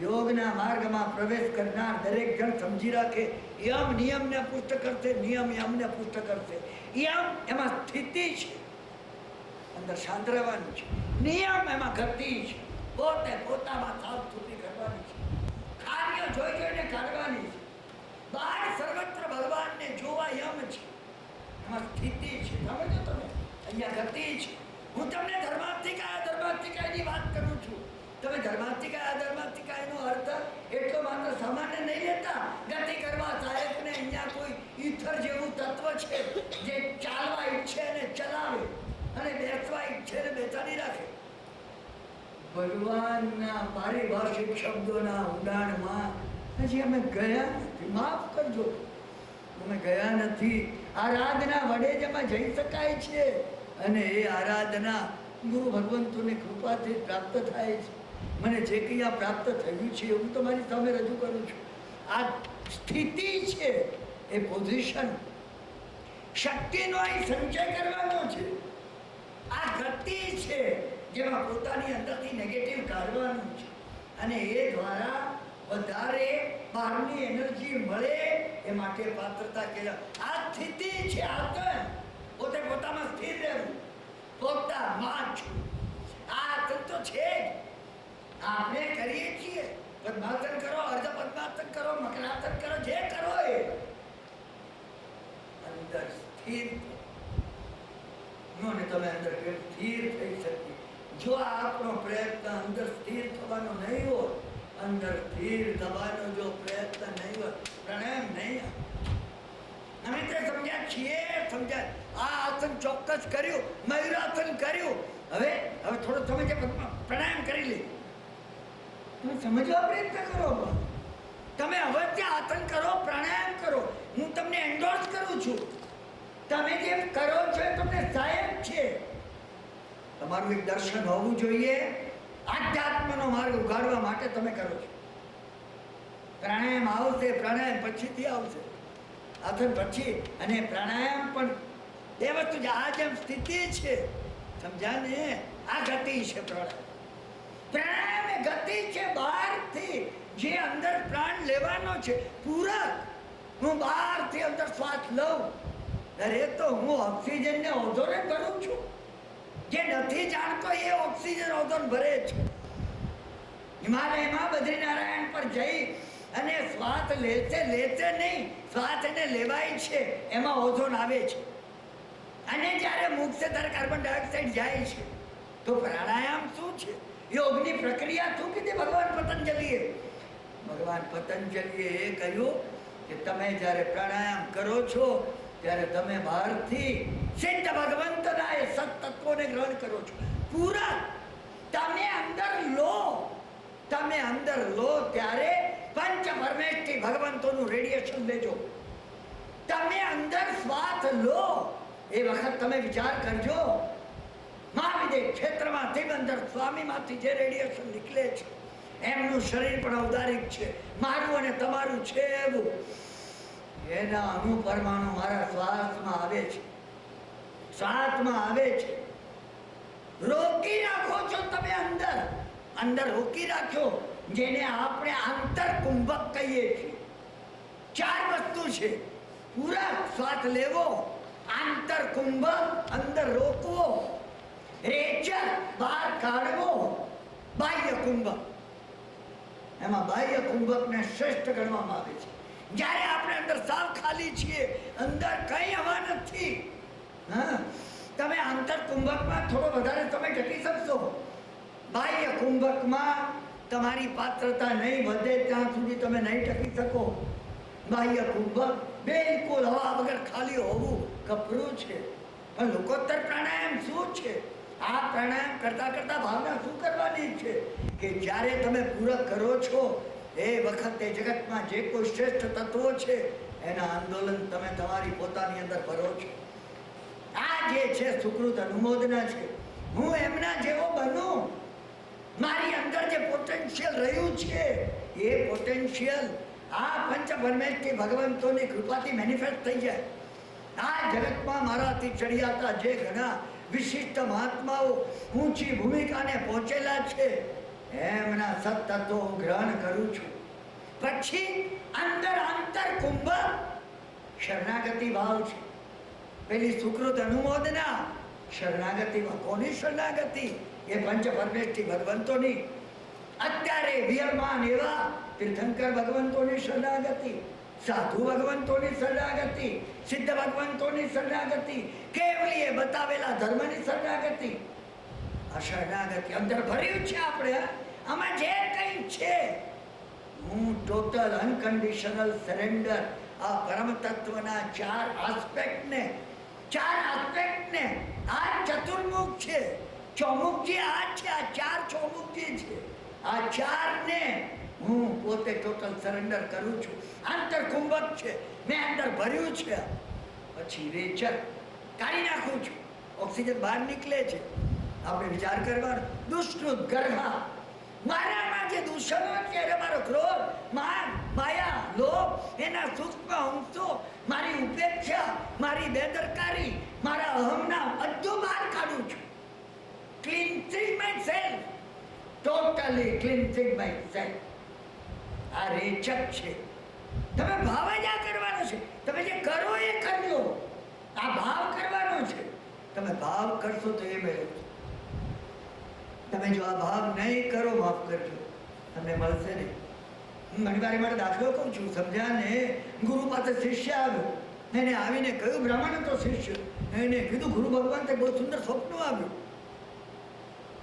Speaker 1: યોગના માર્ગમાં પ્રવેશ કરનાર દરેક જણ સમજી રાખે, યમ નિયમને પુષ્ટ કરશે, નિયમ યમને પુષ્ટ કરશે. યમ એમાં સ્થિતિ છે, અંદર શાંત રહેવાનું છે. નિયમ એમાં ગતિ છે, પોતે પોતામાં સાફ સુથરી કરવાની છે. કાર્ય જોઈ જોઈને કાઢવાની છે. બહાર સર્વત્ર ભગવાનને જોવા યમ છે, એમાં સ્થિતિ છે. સમજો તમે, અહીંયા ગતિ છે. હું તમને ધર્માર્થિકાની વાત કરું છું. તમે ધર્માર્થિકાનો અર્થ એટલો માત્ર સામાન્ય નહીં લેતા. ગતિ કરવા સાહેબને અહીંયા કોઈ ઈથર જેવું તત્વ છે જે ચાલવા ઈચ્છે ને ચલાવે અને બેસવા ઈચ્છે ને બેસાડી રાખે. ભગવાનના પારિભાષિક શબ્દોના ઊંડાણમાં હજી અમે ગયા નથી. માફ કરજો, અમે ગયા નથી. આરાધના વડે જ એમાં જઈ શકાય છે અને એ આરાધના ગુરુ ભગવંતોની કૃપાથી પ્રાપ્ત થાય છે. મને જે કંઈ આ પ્રાપ્ત થયું છે હું તમારી સામે રજૂ કરું છું. આ સ્થિતિ છે, એ પોઝિશન, શક્તિનો અહીં સંચય કરવાનો છે. આ ગતિ છે જેમાં પોતાની અંદરથી નેગેટિવ કાઢવાનું છે અને એ દ્વારા વધારે બહારની એનર્જી મળે એ માટે પાત્રતા કેળવ. આ સ્થિતિ છે. આતન પોતે પોતામાં સ્થિર રહેવું, પોતામાં છું. આ આતન તો છે જ. આપણે કરીએ છીએ. પદ્માસન કરો, અર્ધ પદ્માસન કરો, મકરાસન કરો, જે કરો એ અંદર સ્થિર. તમે અંદર સ્થિર થઈ શકીએ. જો આપણો પ્રયત્ન અંદર સ્થિર થવાનો નહીં હોય, અંદર સ્થિર થવાનો જો પ્રયત્ન નહીં હોય, પ્રાણાયામ નહીં. અમે તે સમજ્યા છીએ, સમજ્યા. આ આસન ચોક્કસ કર્યું, મયુરાસન કર્યું. હવે થોડો તમે જે પ્રાણાયામ કરી લે, તમે સમજવા પ્રયત્ન કરો. તમે અવશ્ય આસન કરો, પ્રાણાયામ કરો. હું તમને એન્ડોર્સ કરું છું. તમે જે કરો છો એ તમને સહાયક છે. તમારું એક દર્શન હોવું જોઈએ. આધ્યાત્મનો માર્ગ ઉગાડવા માટે તમે કરો છો. પ્રાણાયામ આવશે, પ્રાણાયામ પછીથી આવશે, આસન પછી. અને પ્રાણાયામ પણ એ વસ્તુ છે. આ જેમ સ્થિતિ છે, સમજ્યા ને, આ ગતિ છે. પ્રાણાયામ એ ગતિ છે. બહારથી જે અંદર પ્રાણ લેવાનો છે, પૂરક. હું બહારથી અંદર શ્વાસ લઉં, અરે તો હું ઓક્સિજનને ઓઝોન ભરું છું. જે નથી જાણતો એ ઓક્સિજન ઓઝોન ભરે છે. હિમાલયમાં બદ્રીનારાયણ પર જઈ અને શ્વાસ લેશે નહીં, શ્વાસ એને લેવાય છે, એમાં ઓઝોન આવે છે. અને જ્યારે મૂકશે ત્યારે કાર્બન ડાયોક્સાઇડ જાય છે. તો પ્રાણાયામ શું છે? યોગની પ્રક્રિયા શું કીધી ભગવાન પતંજલિએ? ભગવાન પતંજલિએ એ કહ્યું કે તમે જ્યારે પ્રાણાયામ કરો છો ત્યારે તમે બહારથી સિદ્ધ ભગવંતના એ સત્તત્વોને ગ્રહણ કરો છો. પૂરા તમે અંદર લો ત્યારે પંચ પરમેષ્ઠી ભગવંતોનું રેડિયેશન લેજો. તમે અંદર શ્વાસ લો એ વખત તમે વિચાર કરજો, મહાવિદેહ ક્ષેત્રમાંથી અંદર સ્વામીમાંથી જે રેડિયેશન નીકળે છે એમનું શરીર પણ ઔદારિક છે, મારું અને તમારું છે એવું. એના અણુપરમાણુ મારા શ્વાસમાં આવે છે, રોકી રાખો છો તમે. અંદર રોકી રાખ્યો, જેને આપણે આંતરકુંભક કહીએ છીએ. 4 વસ્તુ છે: પૂરક શ્વાસ લેવો, આંતરકુંભક અંદર રોકવો, રેચક બહાર કાઢવો, બાહ્ય કુંભક. એમાં બાહ્ય કુંભકને શ્રેષ્ઠ ગણવામાં આવે છે. જ્યારે આપણે અંદર સાવ ખાલી છીએ, અંદર કઈ હવા નથી, તમે આંતર કુંભકમાં થોડો વધારે તમે ટકી શકશો. બાહ્ય કુંભકમાં તમારી પાત્રતા નહીં વધે ત્યાં સુધી તમે નહીં ટકી શકો. બાહ્ય કુંભક બિલકુલ હવા વગર ખાલી હોવું કપરું છે. પણ લોકોત્તર પ્રાણાયામ શું છે? આ પ્રાણાયામ કરતા કરતા ભાવના શું કરવાની છે કે જ્યારે તમે પૂરક કરો છો એ વખતે જગતમાં જે કોઈ શ્રેષ્ઠ તત્વો છે એના આંદોલન તમે તમારી પોતાની અંદર ભરો છો. આ જે છે સુકૃત અનુમોદના છે. હું એમના જેવો બનું. મારી અંદર જે પોટેન્શિયલ રહ્યું છે એ પોટેન્શિયલ આ પંચ પરમેષ્ઠી ભગવંતોની કૃપાથી મેનિફેસ્ટ થઈ જાય. આ જગતમાં મારાથી ચડિયાતા જે ઘણા વિશિષ્ટ મહાત્માઓ ઊંચી ભૂમિકાને પહોંચેલા છે એમના સતતો ગ્રહણ કરું છું. પછી અંદર અંતર કુંભ શરણાગતિ ભાવ છે. પેલી સુકૃત અનુમોદના શરણાગતિમાં. કોની શરણાગતિ? એ પંચ પરમેષ્ઠી ભગવંતોની. અત્યારે વિયરમાન એવા તીર્થંકર ભગવંતોની શરણાગતિ, સાધુ ભગવંતોની શરણાગતિ, સિદ્ધ ભગવંતોની શરણાગતિ, કેવલીએ બતાવેલા ધર્મની શરણાગતિ. આ શરણાગતિ અંદર ભર્યું છે આપણે. આમાં જે કંઈ છે, હું ટોટલ અનકન્ડિશનલ સરેન્ડર આ પરમ તત્વના ચાર આસ્પેક્ટને આ ચતુર્મુખ છે. ચોમુખજી આ છે, આ ચાર ચોમુખજી છે. આ ચારને હું પોતે ટોટલ સરેન્ડર કરું છું. આંતર કુંભક છે, મેં અંદર ભર્યું છે. પછી રેચક કાઢી નાખું છું, ઓક્સિજન બહાર નીકળે છે. આપણે વિચાર કરવાનો. દુષ્કૃત ગર્ભા, મારામાં જે દૂષણો છે, મારો ક્રોધ, માન, માયા, લોભ, એના સૂક્ષ્મ અંશો, મારી ઉપેક્ષા, મારી બેદરકારી, મારા અહમના બધું બહાર કાઢું છું. Cleansing myself, totally cleansing myself. આ રેચક છે. તમે ભાવ જ આ કરવાનો છે. તમે જે કરો એ કરજો. આ ભાવ કરવાનો છે. તમે ભાવ કરશો તો એ મેળવશો. તમે જો આ ભાવ નહીં કરો, માફ કરજો, તમને મળશે નહીં. હું ઘણી વાર મારે દાખલો કહું છું. સમજ્યા ને? ગુરુ પાસે શિષ્ય આવ્યો, એને આવીને કહ્યું, બ્રાહ્મણ હતો શિષ્ય, એને કીધું ગુરુ ભગવાન બહુ સુંદર સ્વપ્ન આવ્યું.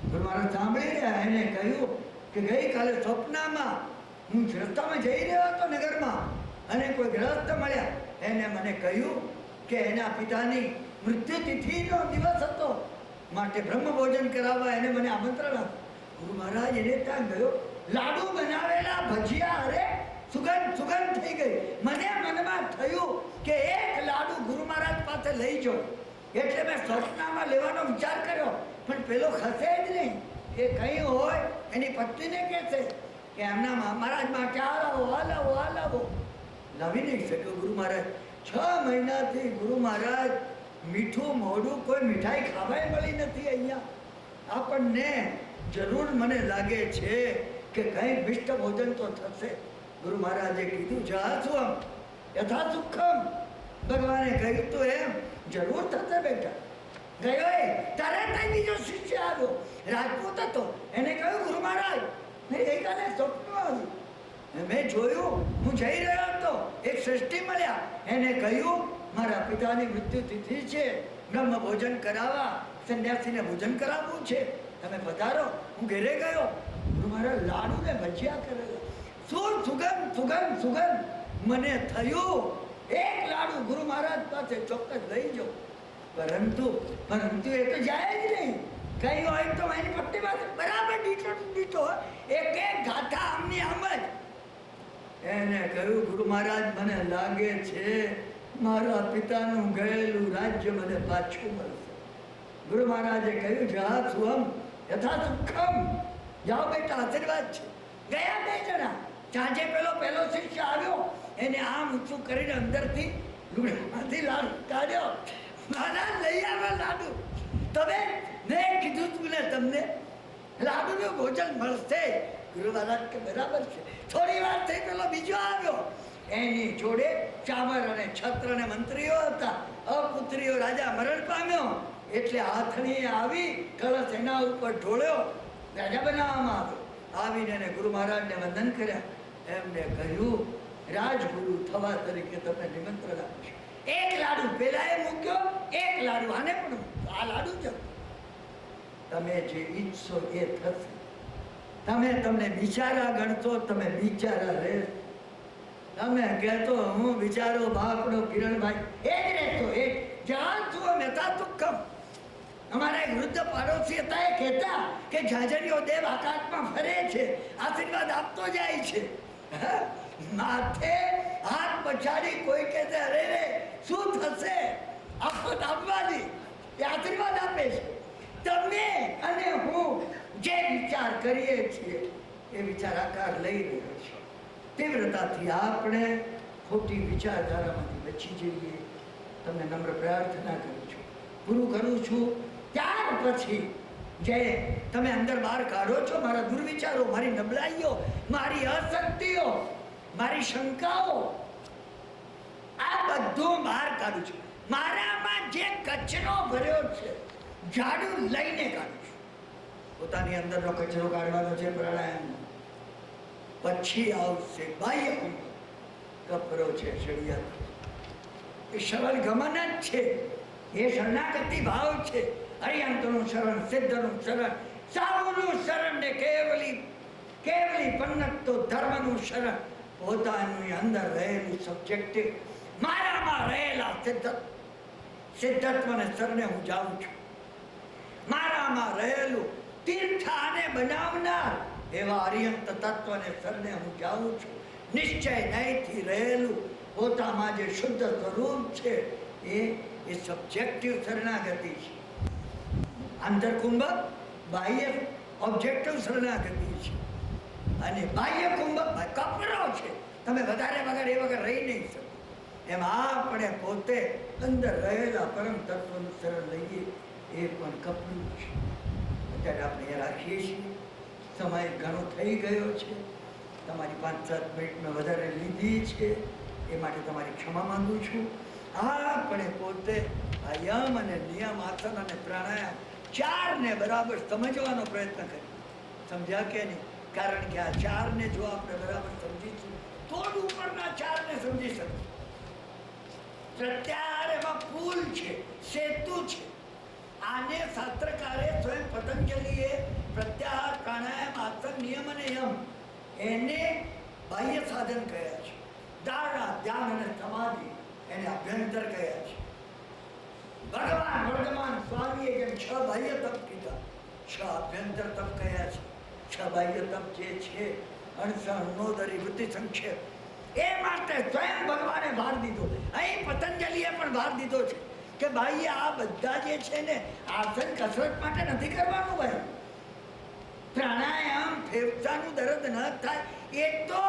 Speaker 1: ગુરુ મહારાજ સાંભળી રહ્યા. એને કહ્યું કે ગઈકાલે સ્વપ્નમાં હું રસ્તામાં જઈ રહ્યો હતો નગરમાં, અને કોઈ ગ્રસ્ત મળ્યા. એને મને કહ્યું કે એના પિતાની મૃત્યુ તિથિનો દિવસ હતો, માટે બ્રહ્મ ભોજન કરાવવા એને મને આમંત્રણ આપ્યું. ગુરુ મહારાજ એને ત્યાં ગયો. લાડુ બનાવેલા ભજીયા, અરે સુગંધ થઈ ગઈ. મને મનમાં થયું કે એક લાડુ ગુરુ મહારાજ પાસે લઈ જાઉં. એટલે મેં સ્વપ્નમાં લેવાનો વિચાર કર્યો, પણ પેલો ખસે જ નહીં. એ કઈ હોય એની પત્નીને કહેશે કે એમના મહારાજ માટે આ લાવો. લાવી નહીં શક્યો ગુરુ મહારાજ. 6 મહિનાથી ગુરુ મહારાજ મીઠું મોઢું, કોઈ મીઠાઈ ખાવાય મળી નથી અહીંયા. આપણને જરૂર મને લાગે છે કે કંઈ મિષ્ટ ભોજન તો થશે. ગુરુ મહારાજે કીધું, જાસુમ યથા સુખમ. ભગવાને કહ્યું તો એમ જરૂર થશે બેટા. ગયો એ તરત બીજો શિષ્ય આવ્યો, રાજપૂત હતો. એને કહ્યું, ગુરુ મહારાજ ગઈકાલે સ્વપ્ન આવ્યું, મેં જોયું, હું જઈ રહ્યો હતો, એક શ્રેષ્ઠી મળ્યા. એને કહ્યું, મારા પિતાની મૃત્યુ તિથિ છે, બ્રહ્મ ભોજન કરાવવા સંન્યાસીને ભોજન કરાવવું છે, તમે પધારો. હું ઘરે ગયો. ગુરુ મહારાજ લાડુ ને ભજીયા કરેલા. શું સુગંધ મને થયું. એક લાડુ ગુરુ મહારાજ પાસે ચોક્કસ લઈ જાઓ. પરંતુ એ તો જાય જ નહીં. કઈ હોય તો એની પટ્ટી પાસે બરાબર દીઠો એક ગાથા આમની આમ જ. એને કહ્યું, ગુરુ મહારાજ મને લાગે છે મારા પિતાનું ગયેલું રાજ્ય મને પાછું મળશે. ગુરુ મહારાજે કહ્યું, જા સુહમ યથા સુખમ. જાઓ બેટા, આશીર્વાદ છે. ગયા 2 જણા. સાંજે પેલો શિષ્ય આવ્યો, એને આમ ઊંચું કરીને અંદરથી લુગડામાંથી લાડુ કાઢ્યો. મહારાજ લઈ આવ્યો લાડુ. તમે મેં કીધું તું ને તમને લાડુનું ભોજન મળશે. ગુરુ મહારાજ કે બરાબર છે. થોડી વાર થઈ પેલો બીજો આવ્યો. એની જોડે ચામર અને છત્ર અને મંત્રીઓ હતા. અપુત્રીઓ રાજા મરણ પામ્યો એટલે હાથણી આવી, કળશ એના ઉપર ઢોળ્યો, રાજા બનાવવામાં આવ્યો. આવીને એને ગુરુ મહારાજને વંદન કર્યા. એમને કહ્યું, રાજગુરુ થવા તરીકે તમને નિમંત્રણ આપું છું. એક લાડુ પેલાએ મૂક્યો, એક લાડુ આને પણ મૂક્યો. આ લાડુ જ તમે જે ઈચ્છો એ થશે. તમને બિચારા ગણતો, તમે બિચારા રહેશો. તમે કહેતો હું બિચારો બાપડો કિરણભાઈ, એ જ રહેતો. એ જ્યાં છું મેતા દુઃખમ. અમારા એક વૃદ્ધ પાડોશી હતા, એ કહેતા કે ઝાઝરીઓ દેવ આકાશમાં ફરે છે, આશીર્વાદ આપતો જાય છે. માથે હાથ પછાડી કોઈ કહેશે, અરે રે શું થશે, આફત આવવાની, એ આશીર્વાદ આપે છે. તમે અને હું જે વિચાર કરીએ છીએ એ વિચાર આકાર લઈ રહ્યો છે. તીવ્રતાથી આપણે ખોટી વિચારધારામાંથી બચી જઈએ. તમને નમ્ર પ્રાર્થના કરું છું, પૂરું કરું છું. ત્યાર પછી જે તમે અંદર બહાર કાઢો છો, મારા દુર્વિચારો, મારી નબળાઈઓ, મારી અશક્તિઓ, મારી શંકાઓ, આ બધું બહાર કાઢું છું. મારામાં જે કચરો ભર્યો છે ઝાડુ લઈને કાઢું છું. પોતાની અંદરનો કચરો કાઢવાનો છે પ્રાણાયામ. પછી આવશે બાહ્ય કુંભ. કપરો છે, શળિયા, એ સરળ ગમન જ છે. એ શરણાગતિ ભાવ છે. હરિયંતનું શરણ, સિદ્ધનું શરણ, સાવુનું શરણ ને કેવલી પન્નત ધર્મનું શરણ. પોતાની અંદર રહેલું સબ્જેક્ટિવ, મારામાં રહેલા સિદ્ધત્વને શરણે હું જાઉં છું. મારામાં રહેલું તીર્થાને બનાવનાર એવા અરિયંત તત્વને શરણે હું જાઉં છું. નિશ્ચય નયથી રહેલું પોતામાં જે શુદ્ધ સ્વરૂપ છે એ સબ્જેક્ટિવ શરણાગતિ છે. આંતરકુંભ બાહ્ય ઓબ્જેક્ટિવ શરણાગતિ છે. અને બાહ્ય કુંભ કપરો છે. તમે વધારે વગર એ વગર રહી નહીં શકો. એમ આપણે પોતે અંદર રહેલા પરમ તત્વનું શરણ લઈએ, એ પણ કપરું છે. અત્યારે આપણે એ રાખીએ છીએ. સમય ઘણો થઈ ગયો છે. તમારી 5-7 મિનિટ મેં વધારે લીધી છે, એ માટે તમારી ક્ષમા માંગુ છું. આપણે પોતે આ યમ અને નિયમ, આસન અને પ્રાણાયામ 4ને બરાબર સમજવાનો પ્રયત્ન કરીએ. સમજ્યા કે નહીં? કારણ કે આ 4ને જો આપણે બરાબર સમજીશું તો જ ઉપરના 4ને સમજી શકીશું. પ્રત્યાહાર એમાં પુલ છે, સેતુ છે. આને શાસ્ત્રકારે સ્વયં પતંજલિએ પ્રત્યાહાર, પ્રાણાયામ, આસન, નિયમ અને યમ એને બાહ્ય સાધન કહ્યા છે. ધારણા, ધ્યાન અને સમાધિ એને અભ્યંતર કહ્યા છે. ભગવાન વર્ધમાન સ્વામીએ જેમ 6 બાહ્ય તપ કીધા, 6 અભ્યંતર તપ કહ્યા છે. 6 બાહ્ય તપ જે છે, અણસણ, નોદરી, વૃત્તિ, સંક્ષેપ, એ માટે સ્વયં ભગવાને ભાર દીધો. અહીં પતંજલિએ પણ ભાર દીધો છે કે ભાઈ આ બધા જે છે ને, આસન કસરત માટે નથી કરવાનું ભાઈ. પ્રાણાયામ ફેફસાનું દર્દ ન થાય, એ તો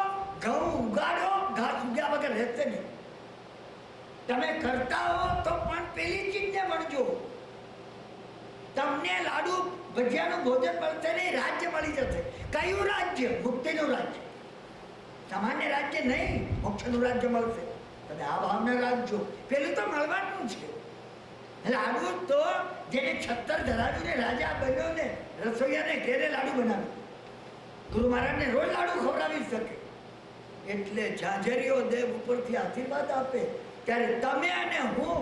Speaker 1: ઘઉં ઉગાડો, ઘાસ ઉગ્યા વગર રહેશે નહીં. તમે કરતા હો તો પણ પેલી ચીજને મળજો. તમને લાડુ ભજીયાનું ભોજન મળશે નહીં, રાજ્ય મળી જશે. કયું રાજ્ય? મુક્તિનું રાજ્ય. સામાન્ય રાજ્ય નહીં, મોક્ષનું રાજ્ય મળશે. તમે આ ભાવને રાખજો. પેલું તો મળવાનું છે. લાડુ તો જેને 76 ધરાવીને રાજા બન્યો ને, રસોઈયાને ઘેરે લાડુ બનાવ્યું. ગુરુ મહારાજને રોજ લાડુ ખવડાવી શકે. એટલે ઝાંઝરીઓ દેવ ઉપરથી આશીર્વાદ આપે ત્યારે તમે અને હું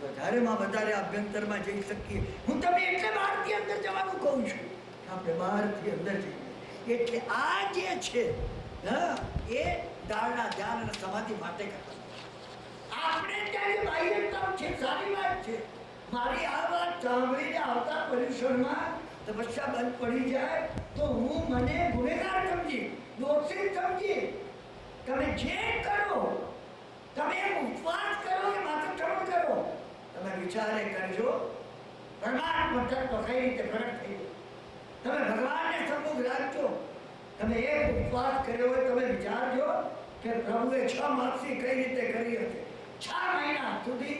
Speaker 1: વધારેમાં વધારે અભ્યંતરમાં જઈ શકીએ. હું તમે એટલે બહારથી અંદર જવાનું કહું છું. આપણે બહારથી અંદર જઈએ એટલે આ જે છે એ ધારણા, ધ્યાન અને સમાધિ માટે કરતા. આપણે ત્યારે બાહ્ય તપ છે, સારી વાત છે. મારી આ વાત સાંભળીને આવતા પર્યુષણમાં તપસ્યા બંધ પડી જાય તો હું મને ગુનેગાર સમજી, દોષિત સમજી. તમે જે કરો, તમે ઉપવાસ કરો કે માતૃશ્રવણ કરો, તમે વિચારે કરજો પરમાત્મા તત્વ કઈ રીતે પ્રગટ થઈ ગયો. તમે ભગવાનને સન્મુખ રાખજો. તમે એક ઉપવાસ કર્યો હોય, તમે વિચારજો કે પ્રભુએ 6 માસી કઈ રીતે કરી હશે. 6 મહિના સુધી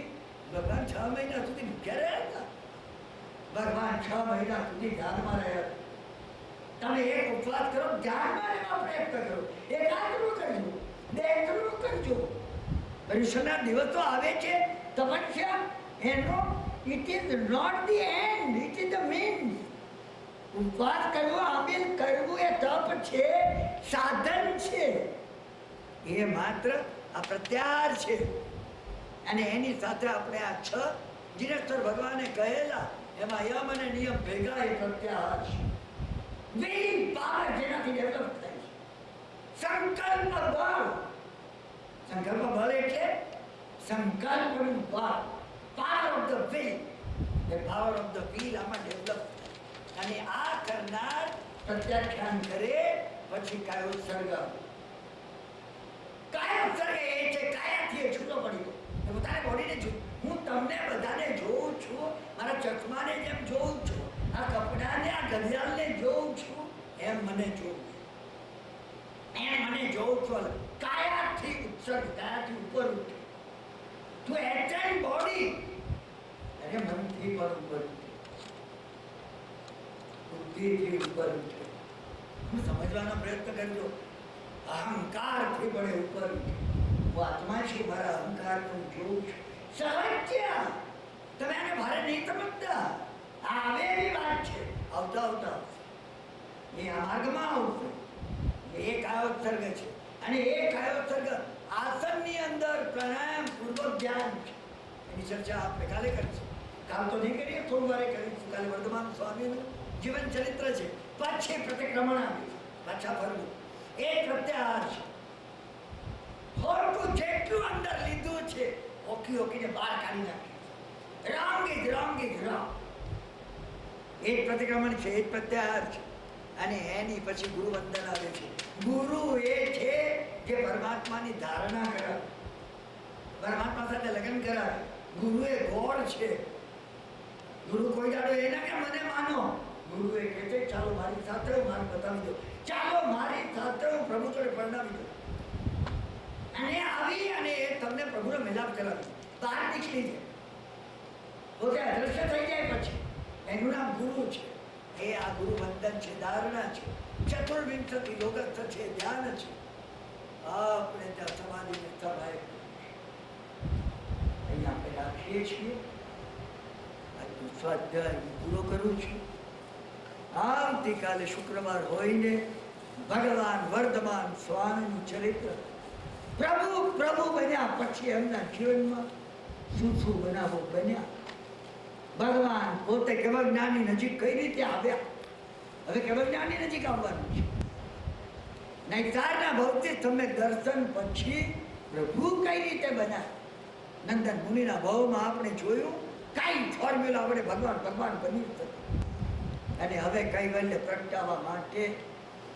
Speaker 1: ભગવાન 6 મહિના સુધી ભૂખ્યા રહ્યા હતા. ભગવાન 6 મહિના સુધી ધ્યાનમાં રહ્યા. તમે એક ઉપવાસ કરો, ધ્યાનમાં રહેવા પ્રયત્ન કરો, એકાગ્ર કરજો, બેતરું કરજો. પરીક્ષાના દિવસો આવે છે, તપસ્યા એનો it is not the end, it is the means. ઉપવાસ કરવો, આમિલ કરવું એ તપ છે, સાધન છે. એ માત્ર આ પ્રત્યાહાર છે. અને એની સાથે આપણે આ 6 જીનેશ્વર ભગવાને કહેલા એમાં યમ અને નિયમ ભેગા એ પ્રત્યાહાર છે. વિલ પાવર જેનાથી ડેવલપ થાય છે. સંકલ્પ બળ. સંકલ્પ બળ એટલે સંકલ્પનું બળ. Power of the will. the power of the will આમાં ડેવલપ થાય. અને આ કરનાર પ્રત્યાખ્યાન કરે પછી કાયો ઉત્સર્ગ. કાયો ઉત્સર્ગ એ છે કાયાથી છૂટો પડી ગયો. પોતાની બોડીને હું તમને બધાને જોઉં છું, મારા ચશ્માને જેમ જોઉં છું, આ કપડાને, આ ઘડિયાળને જોઉં છું, એમ મને જોઉં છું. કાયાથી ઉત્સર્ગ, કાયાથી ઉપર ઉઠે. To attain body, અરે મનથી પર ઉપર ઉઠે. બુદ્ધિથી ઉપર ઉઠે. સમજવાનો પ્રયત્ન કરજો. અહંકારથી પડે ઉપર ઉઠે. હું આત્મા છું, મારા અહંકારને હું જોઉં છું. સહજ તમે આને ભારે નહીં સમજતા. આવે એવી વાત છે. આવતા આવતા એ આ માર્ગમાં આવશે. એક આયોત્સર્ગ છે અને એક આયોત્સર્ગ આસનની અંદર પ્રાણાયામ પૂર્વક ધ્યાન છે. એની ચર્ચા આપણે કાલે કરીશું. કાલ તો નહીં કરીએ, થોડું વારે કરીશું. કાલે વર્ધમાન સ્વામીનું જીવન ચરિત્ર છે. પછી પ્રતિક્રમણ આવે, પાછા ફરવું. એક પ્રત્યાહાર છે. ખોટું જેટલું અંદર લીધું છે ઓકી ઓકીને બહાર કાઢી નાખે. Wrong is wrong is wrong. એક પ્રતિક્રમણ છે, એક પ્રત્યાહાર છે. અને એની પછી ગુરુ વંદન આવે છે. ગુરુ એ છે જે પરમાત્માની ધારણા કરાવે, પરમાત્મા સાથે લગ્ન કરાવે. ગુરુ એ ગોળ છે. ગુરુ કોઈ દાડો એ ના કે મને માનો. ગુરુ એ કહે છે ચાલો મારી સાથે મારે બતાવી દો, ચાલો મારી સાથે હું પ્રભુ જોડે પરણાવી દો. અને આવી અને એ તમને પ્રભુનો મિલાપ કરાવી બહાર નીકળી જાય, પોતે અદ્રશ્ય થઈ જાય. પછી એનું નામ ગુરુ છે. એ આ ગુરુ વંદન છે, ધારણા છે, ચતુર્વિંશતિ યોગસ્થ છે, ધ્યાન છે. આપણે ત્યાં સમાધિ સ્થળ અહીંયા આપણે રાખીએ છીએ. આજનું સ્વાધ્યાય પૂરો કરું છું. આવતીકાલે શુક્રવાર હોઈને ભગવાન વર્ધમાન સ્વામીનું ચરિત્ર પ્રભુ પ્રભુ બન્યા પછી એમના જીવનમાં શું શું બનાવો બન્યા. ભગવાન પોતે કેવળ જ્ઞાની નજીક કઈ રીતે આવ્યા. હવે કેવળ જ્ઞાની નજીક આવવાનું છે. નૈતારના ભૌતિક તમે દર્શન પછી પ્રભુ કઈ રીતે બન્યા. નંદન મુનિના ભાવમાં આપણે જોયું કઈ ફોર્મ્યુલા આપણે ભગવાન ભગવાન બની શકે. અને હવે કૈવલ્ય પ્રગટાવવા માટે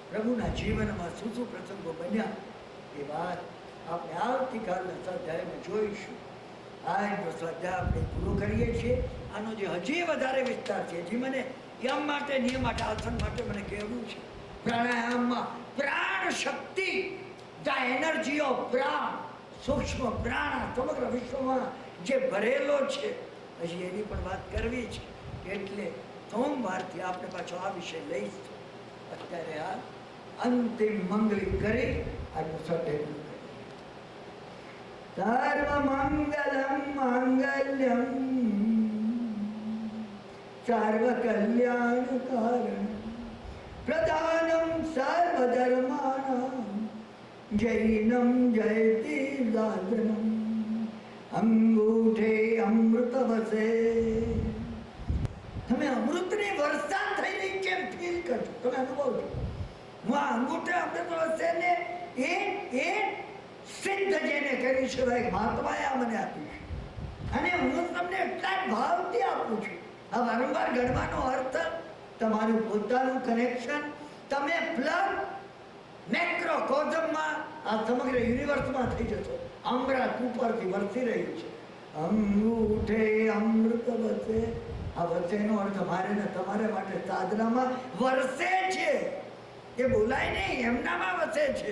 Speaker 1: પ્રભુના જીવનમાં શું શું પ્રસંગો બન્યા એ વાત આપણે આવતીકાલના સ્વાધ્યાયમાં જોઈશું. આજનો સ્વાધ્યાય આપણે પૂરો કરીએ છીએ. આનો જે હજી વધારે વિસ્તાર છે, હજી મને યમ માટે નિયમ માટે આસન માટે મને કહેવું છે. પ્રાણાયામમાં પ્રાણ શક્તિ, ધ એનર્જી ઓફ પ્રાણ, સૂક્ષ્મ પ્રાણ સમગ્ર વિશ્વમાં જે ભરેલો છે, હજી એની પણ વાત કરવી છે. એટલે સોમવારથી આપણે પાછો આ વિષય લઈશું. અત્યારે આ અંતિમ મંગળી કરી આજનો સ્વાધ્યાય સર્વ મંગલમ માંગલ્યમ સર્વ કલ્યાણ કારણ પ્રધાનમ સર્વ ધર્માનામ જૈનમ જયતિ સાધનમ અંગૂઠે અમૃત વસે. તમે અમૃતની વરસાદ થઈ રહી છે એમ ફીલ કરજો, તમે અનુભવ છો. હું આ અંગૂઠે અમૃત વસે ને એ સિદ્ધ જેને કર્યું છે ભાઈ મહાત્માએ આ મને આપ્યું છે. અને હું તમને એટલા જ ભાવથી આપું છું. આ વારંવાર ગણવાનો અર્થ તમારું પોતાનું કનેક્શન. તમે પ્લગ મેક્રોકોઝમમાં આ સમગ્ર યુનિવર્સમાં થઈ જશો. અમૃત ઉપરથી વરસી રહ્યું છે. અંગૂઠે અમૃત વસે. આ વસેનો અર્થ મારે ને તમારે માટે સાધનામાં વરસે છે. એ બોલાય નહીં, એમનામાં વસે છે.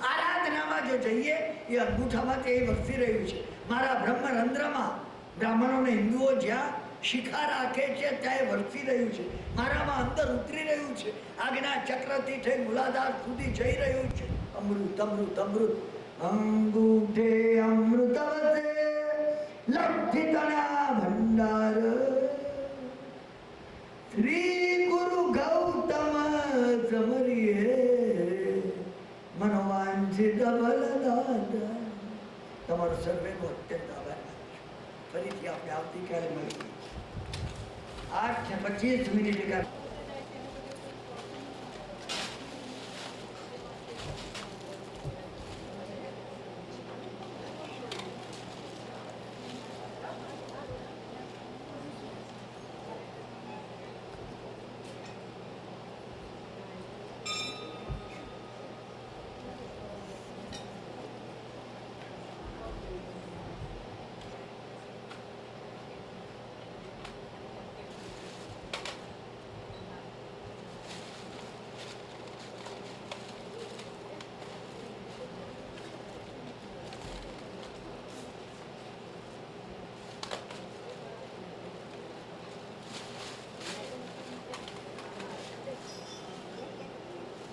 Speaker 1: આરાધનામાં જો જઈએ એ અંગૂઠામાંથી એ વરસી રહ્યું છે. મારા બ્રહ્મરંધ્રમાં બ્રાહ્મણોને હિન્દુઓ જ્યાં શિખા રાખે છે ત્યાં એ વરસી રહ્યું છે. મારામાં અંદર ઉતરી રહ્યું છે. આજ્ઞા ચક્રથી થઈ મૂલાધાર સુધી જઈ રહ્યું છે. અમૃત અમૃત અમૃત. અંગૂઠે અમૃત વસે લબ્ધિતના ભંડાર શ્રી ગુરુ ગૌતમ સમરીએ મનોવાંછિત ફલદાતા. તમારો સર્વેનો અત્યંત આભાર માનું છું. ફરીથી આપણે આવતીકાલે મળીએ 8:25.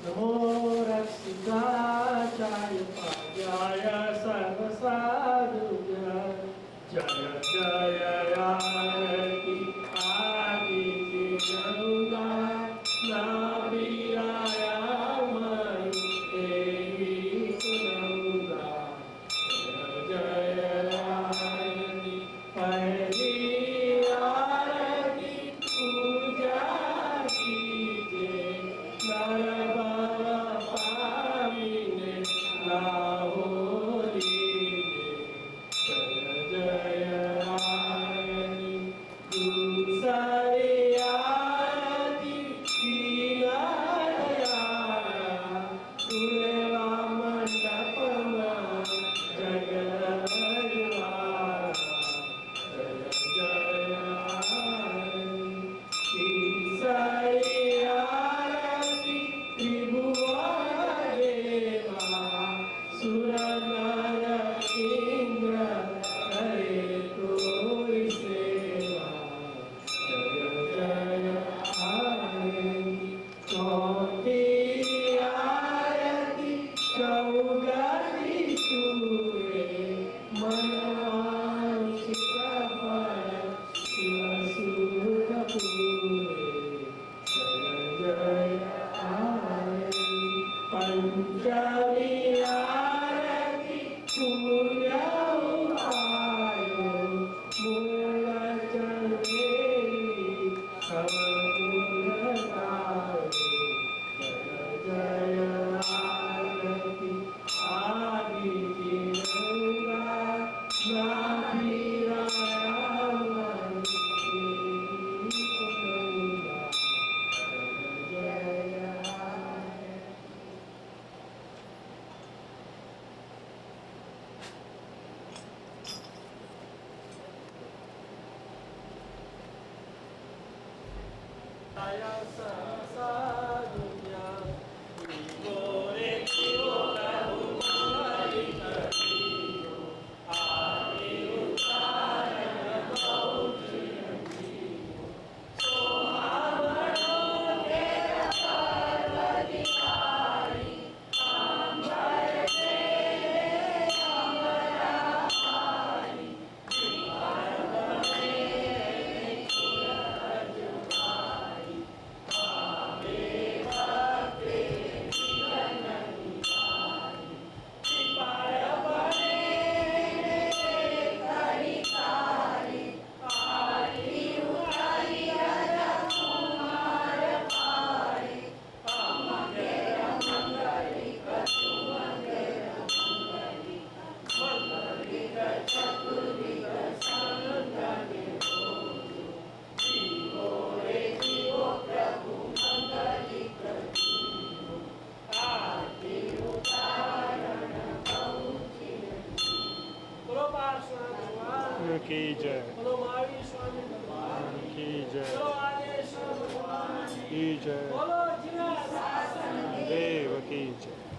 Speaker 2: नमो रक्षिताचार्य पाद्याय सर्वसाधुभ्यः जय जय आरति आदिति गंगा नाभिराय मरुदेवी सुनंदा जय जय आरति पहली आरती पूजा कीजिए नर भव पाविने लाहो लीजिए जय जय आरती दूसरी आरती कीनाया तुलेवा मंडप में जगरजवारा जय जय आरती तीसरी आरती त्रिभुवन देवा सुर नर इंद्र करे कोई सेवा जय जय आरती चौथी आरती चौगली सूरे मनवांशिक फल शिव सुख पूरे जय जय आरती पंचमी आरती पूजा उपायो मूल चंदेली समूलतायो जय जय आरती आदिति गंगा नाभिराय मरुदेवी सुनंदा जय जय आरती आया साधुया गोरे कियो प्रभु हरि करियो आदि उतारण बहुचिरं जियो सोहावणो तेर सर्वाधिकारी अंबर तेरे अमराहारी श्रीकांत मेरे सूरज भाई आवे भक्ते जीवन निभाई कृपाय बने हरिकारी आरती उतारी राजा कुमार पारे अमंगल मंगलिक सुमंगल मंगलिक मंगलिक चतुर्दिक संगने बोलो जीवो रे जीवो प्रभु मंगलिक जीवो आरती उतारण बहुचिरं बोलो पार्श्वनाथ भगवान
Speaker 3: की जय
Speaker 2: बोलो महावीर स्वामी भगवान
Speaker 3: की जय
Speaker 2: बोलो आदेश्वर भगवान
Speaker 3: की जय
Speaker 2: बोलो जिना शासन
Speaker 3: देव की जय